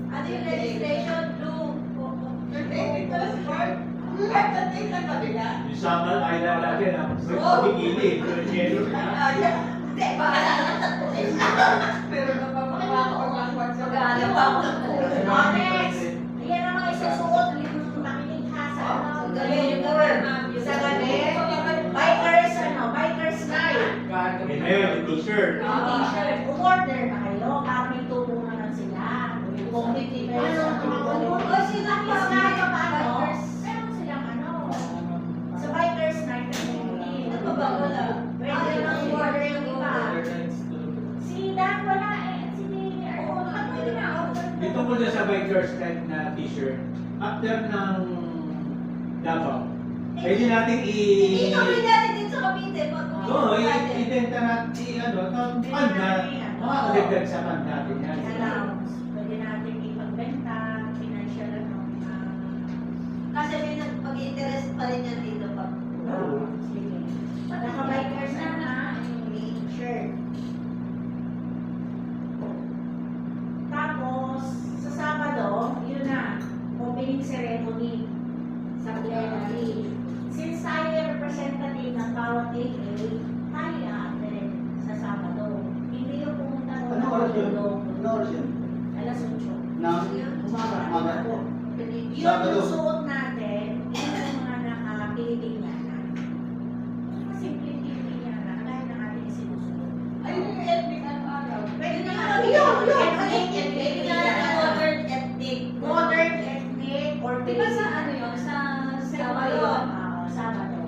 Ano yung registration? Blue. 28 plus 4? At tating sa kabila. Yung Samal Island natin, bikini, yellow. Hindi, bahala na. Pero kapag makakapagpapag sa Mag-aalam pa ako ng Oh, next. Ayan ang mga isusuot. Makinig ha sa ano. Galing yung gawin. Sa gabi. Bikers, bikers night. Yun na yun, yung t-shirt. T-shirt. Umorder na kayo para may tulungan sila. Kung hindi ano, O, sila pa. kahit pa paano, meron silang ano, ba? Wala. Pwede lang order yung iba. Airlines, tulog. Si Dan wala eh. Si pwede na order. Dito po na sa bikers type na t-shirt, after ng Davao, pwede natin Hindi kami natin din sa Cavite. Oo, i-ibenta natin, fund na, makakadagdag sa fund natin yan. Allowance. Pwede natin ipagbenta, financial Kasi may pag-interest pa rin yan dito pag Oo. Sige. Naka-bikers na shirt. Tapos, sa Sabado, yun na, opening ceremony sa plenary. Since tayo yung representative ng bawat AA, tayo i-attend sa Sabado. Hindi yung pumunta mo Ano oras yun? Ano oras yun? Alas 8. Na? Umaga. Yun Sabado. yung suot natin, yun yung mga naka-Pilipinyana. Mga simple Pilipinyana, kaya na natin sinusunod. Ayun yung ethnic ano araw. Pwede na Yun, ethnic, ethnic. Modern ethnic. modern ethnic, or Di ba sa ano yun? Sa Sabado. Sabado. Sabado.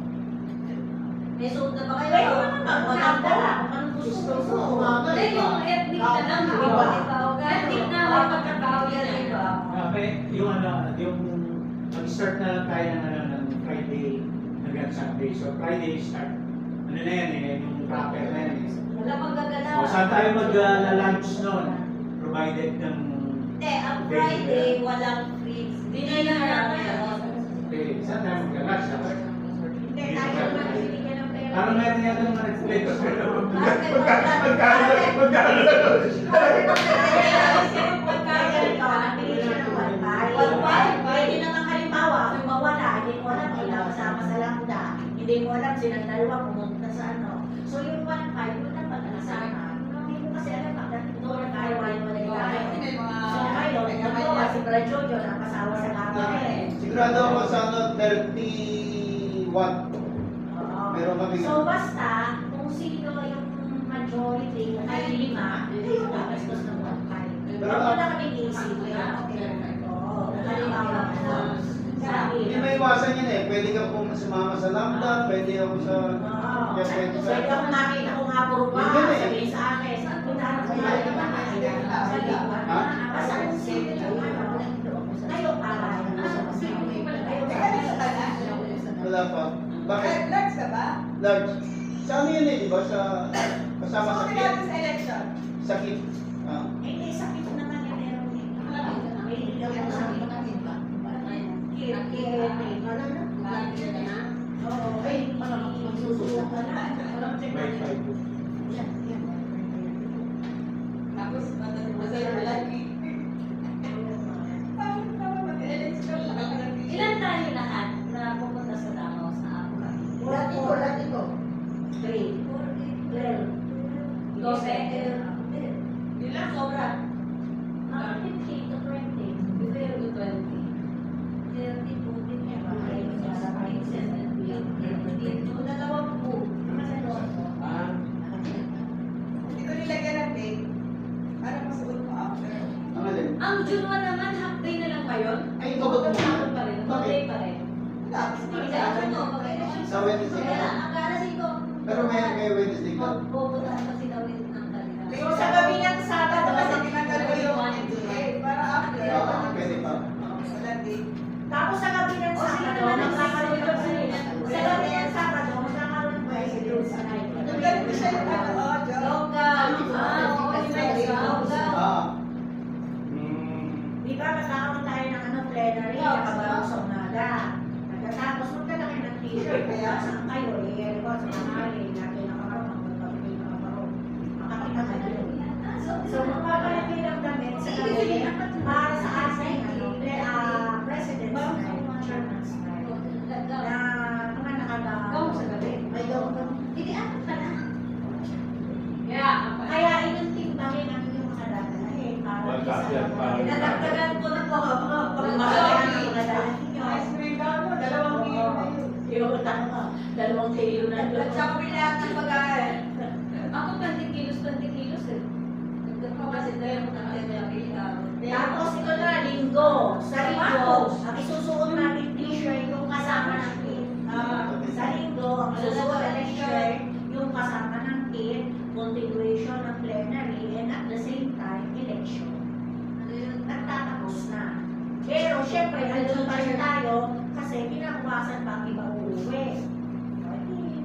May suot na ba kayo? Pwede naman magdala kung anong gusto mo. Hindi, yung ethnic na lang. Iba-iba. Ethnic na may pagkakao yan. Iba. Yung mag-start na lang tayo ng Friday hanggang Sunday. So Friday start, ano na yan yung proper na yan. Wala maggagalaw. O saan tayo mag-lunch noon? Provided ng, Hindi, ang Friday walang free. Dinner lang yan. okay, saan tayo mag-lunch? Hindi tayo magbibigyan ng pera. Parang meron yata ng nag-explain. Pwede naman halimbawa, kung mawala, hindi mo alam, wala kasama sa lambda. Hindi mo alam silang dalawa pumunta sa ano. So yung 1.5, yun ang pag-asama. Hindi mo kasi alam, pagdating doon, tayo ay walay tayo. So ngayon, nagawa si Brad Jojo, nakasawa sa kamera eh. Sigurado ako sa 30 watt. Meron kami. So basta, kung sino yung majority, ay 5, yung gagastos ng 1.5. Pero, Pero na kami isip. Oo, halimbawa, sabi. Hindi may iwasan yan eh. Pwede ka po sumama sa lambda, pwede ako sa... Oo. Kaya pwede sa... Pwede ako nakita ko nga puro ba, Yun eh. sabihin sa akin, puntahan ko nga yung mga Ha? basta kung sino yung ano, kayo para. Wala pa. Bakit? Large ka ba? Large. Sa ano yun eh, di ba? Sa... Kasama So, sa kit. kailangan sa election. Sa kit. Ah. Hindi, sakit naman yung meron eh. May hindi ako sakit. Oo, ay, parang magsusulat ka na. Wi-Fi po. Tapos, masaya na lagi. Mag-election lang. Ilan tayo lahat na pupunta sa Davao sa Apuka? Three. 12. 12? Ilan? Sobra. 15 to 20. Pero 20. 30, 40, may mga kayo sa 17, 18, 20. Ah, Hindi ko nilagyan ng date. Para masuot mo after. Ang alin? Ang June 1 naman, half day na lang ba yun? Ay, ikaw ba Magkakapon pa rin. Full day pa rin. Wala. Hindi, ano mo, mag-election. Sa Wednesday. Kaya, akala siguro, Pero may Wednesday ka. magpupuntahan kasi daw rin ng kanila. So, sa gabi ng Sabado, kasi tinanggal ko yung date. Para after. Ah, pwede pa. Wala date. Tapos sa gabi ng Sabado, magkakaroon ka sa gabi ng Sabado, magkakaroon pa si Jules sa night. Nung ganito siya yung ano, Joe. Longga. Oo, Longga. Ah. Di ba, magkakaroon tayo ng ano, plenary, nakabarong sa umaga. Pagkatapos, magdala kayo ng t-shirt, kaya saan kayo, eh, ko, sa mangali, natin nakabarong, magpapagay nakabarong. Makakita kayo. So, magpapalagay ng damit sa gabi, para sa ating, ano, President's Night, Chairman's Night, na mga nakagawa sa gabi. May doon, hindi ako pala. Kaya inuntimbangin ang inyong mga dadalhin para Dinadagdagan ko na po. pagmamahalan ang mga dadalhin nyo. Ice cream ka mo, 2 kilo na yun. Inuutang mo, 2 kilo na doon. At saka pilihan ng pagkain. Ako 20 kilos eh. Nagdag ko kasi dahil mo na Tapos ito na, linggo. Sa linggo, ang isusuot natin t-shirt yung kasama natin. Sa linggo, ang susuot natin t-shirt, graduation ng plenary and at the same time, election. Nagtatapos na. Pero syempre, andun pa rin tayo kasi kinabukasan pa ang iba uuwi.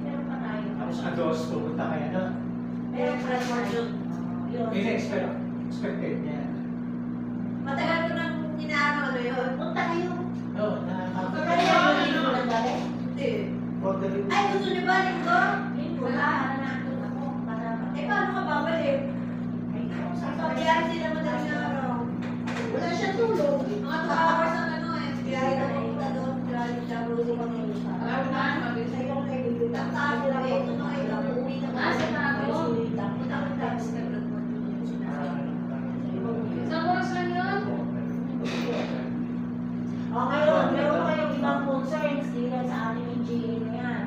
Meron pa tayo. Tapos ados, pupunta kayo na. Meron pa tayo. Yun. Expected niya. Matagal ko nang inaano yun. Punta kayo. Oo, Kaya yung linggo ng gabi? Hindi. order yun. Ay, gusto niyo ba linggo? Linggo na, nandun ako. Para Eh, paano ka babalik? Pagbiyahe sila madaling araw. wala siyang tulog. Mga 2 hours ang ano eh. Biyahe na pupunta doon. Biyahe siya. Rulo kami. Alam mo na, mabilis na yung naibibitan. Tapos na eh. Ito na ilang uuwi na Ah, sa bago? Punta ko tapos na Isang oras lang yun? O ngayon, meron pa kayong ibang concerns dito sa ating NGA na yan.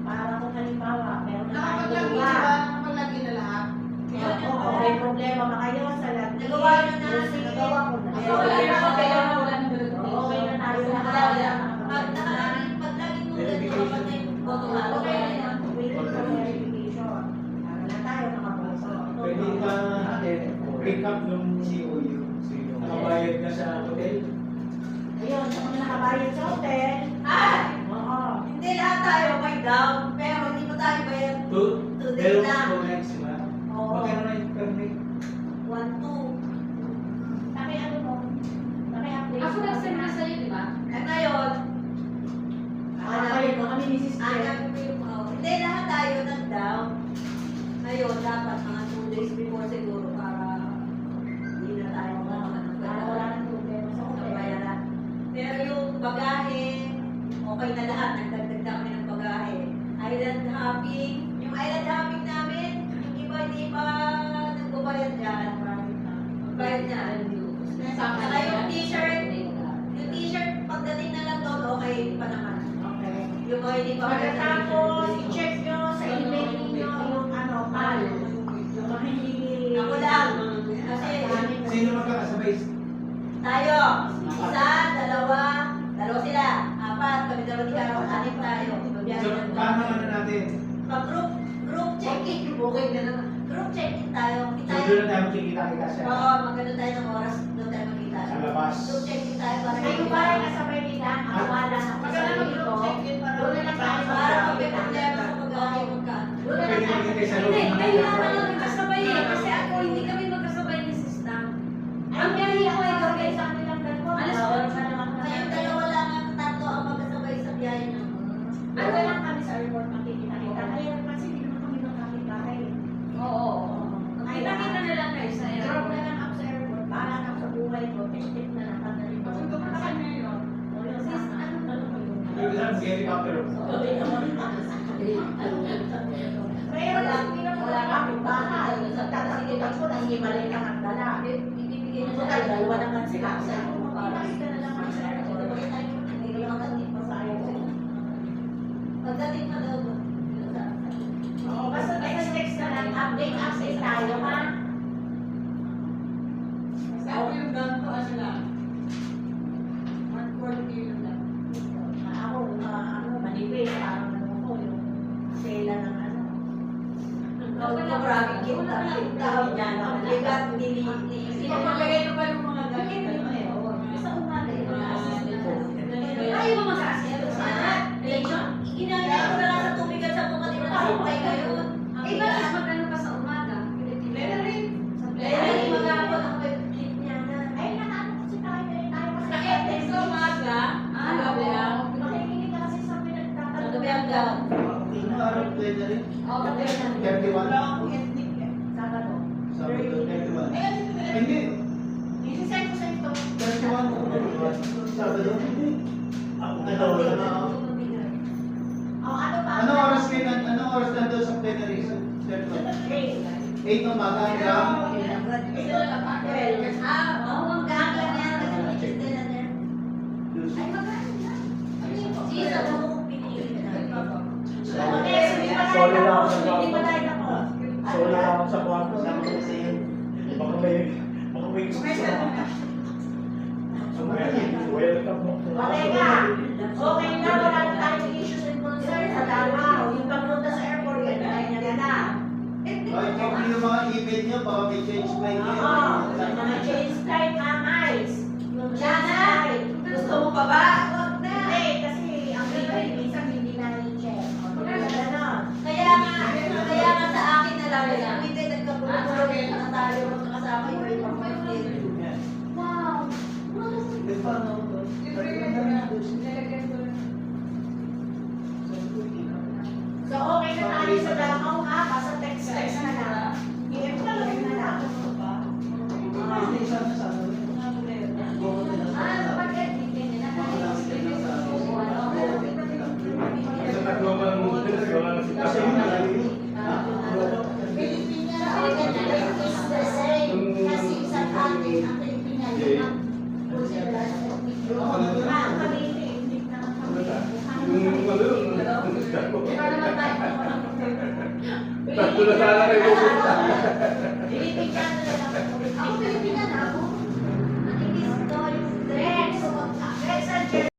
Para kung halimbawa, meron na tayong Nakapaglagi lupa. na ba? Nakapaglagi na lahat? Oo, may problema ba kayo sa lahat? Nagawa nyo na. Nagawa ko na. Nagawa na. Okay na tayo Wala, lahat. wala. Pag nakalagin, pag laging mo ganito, kapag na yung boto nga, okay na yan. Waiting for verification. Para na tayo nakaboto. Pwede ka natin recap nung COU. Nakabayad na sa hotel. Ayun, sa mga nakabayad sa hotel. Ah! Oo. Hindi lahat tayo may down, pero hindi pa tayo bayad. 2 days Pero na. 2 nights, di ba? Oo. Magkano na yung permit? 1-2. Naki ano mo? Naki-update. Ako nag-send na sa'yo, di ba? At ngayon, Nakabayad mo kami ni Sister. hindi lahat tayo nag-down. Ngayon, dapat mga 2 days before siguro para hindi na tayo Para wala nang problema sa hotel. bayaran. Pero yung bagahe, okay na lahat. Nagdagdag na kami ng bagahe. Island hopping. Yung island hopping namin, yung iba hindi pa nagbabayad dyan. Bayad dyan. Saka yung t-shirt, pagdating na lang doon, okay pa naman. Okay. Yung mga hindi pa Pagkatapos, i-check nyo sa email ninyo yung ano, PAL. Yung mga hindi... Ako lang. Kasi Sino magkakasabay? tayo, isa, dalawa sila, 4, kami dalawa ni Carol, 6 tayo. Babiyahe So, ng paano ano natin? Pag group check-in, okay na naman. Group check-in tayo. So, doon na tayo makikita-kita siya. Oo, maganda tayo ng oras, doon tayo magkita. Sa labas. Group check-in tayo para Kayo ba ay kasabay nila? Ang wala na ako sa Maganda dito. mag-group check-in para Doon na lang tayo para sa pag may problema sa pag-aahay magkaan. Doon na Pwede lang tayo magkita sa sa loob. Hindi, kayo naman ang magkasabay eh. Kasi ako, hindi kami magkasabay ni Sista. Ang biyahe ako ay gawin sa kanilang dalawa. Alas Bawal 8. ka naman na- Kayong dalawa lang ang tatlo ang magkasabay sa biyahe naman. Ano lang kami sa airport makikita-kita. Kaya kasi hindi naman kami magkakita eh. Oo. Kita-kita na lang kayo sa Drop airport. na lang ako sa airport. Bahala na ako sa buhay ko. Tip-tip na lang. Pagdating ko. Punta ka sa kanya yun. Sis, ano ba ito? Yung isang helicopter. Pero wala kami bahay. Tatakitan ko na hindi mali lang ang dala. Ibibigay na Ito sa tayo, dalawa naman sila. Makikita na lang ang sa airport. Pagdating na daw doon. Oo, basta next na lang. Update tayo ha. Ako yung ganito, ano lang. 140 kilo lang. Ako, manipis. Parang ano ko, yung sela ng ano. Maraming kita. Tawag dyan. Ang bigat ni Ipapagay ko pa yung mga gamit. Sa umaga yun. Ayaw ba mag-aasya sa election? Ginagawa ko na lang sa tubig at sa mga di ba nakapay kayo. Eh, bakit magano pa sa umaga? Plenary. Kaya mag-aapon ako may clip niya na. Ay, nakaano kasi tayo kasi Sakit sa umaga. Ah, Gabi lang. makikinig ka kasi sa Sa pinagtatanong. gabi ang gawin. Ano araw pwede rin? Oo, gabi na. 31? Wala akong ethnic eh. Sabado. Sabado, 31. Eh, ano ito? Ay, hindi. Isisend ko sa ito. 31. Sabado. Ano, Ano ba? Anong oras kayo anong oras nandun sa plenary? Sir? 8 ng umaga hanggang Ito, Oo, ang gagawin niya. Nag-register na niya. Ay, magkano na? Sisa mo pinili na. Solo lang ako sa Hindi pa kwarto. tayo tapos. Solo lang ako sa kwarto. Baka may gusto Kumesa ko. na. Welcome mo. Okay ka. Okay na, wala na tayong issues and concerns sa Davao. Yung pagpunta sa airport, yan na. Ay, yung mga email nyo, baka may change flight kayo. Oo, mga change flight, mamais. Yung change flight. Gusto mo pa ba? Huwag na. Hindi, kasi ang bibig, minsan hindi na i-check. Ganon. Kaya nga sa akin na lang, hindi nagkapulo-pulo na tayo magkakasama yung ibang mga schedule. Wow. So, okay na tayo sa Davao ha? Basta text na lang. PM ka lang na lang. Sa tatlo pa ng Muslims, wala na si Kasi yun, malayo yun. Pilipinas is the same. Kasi sa atin, ang Pilipinas ang kami hindi na yung ano yun, tatlo na Pilipinas sana kayo pupunta. Pilipinas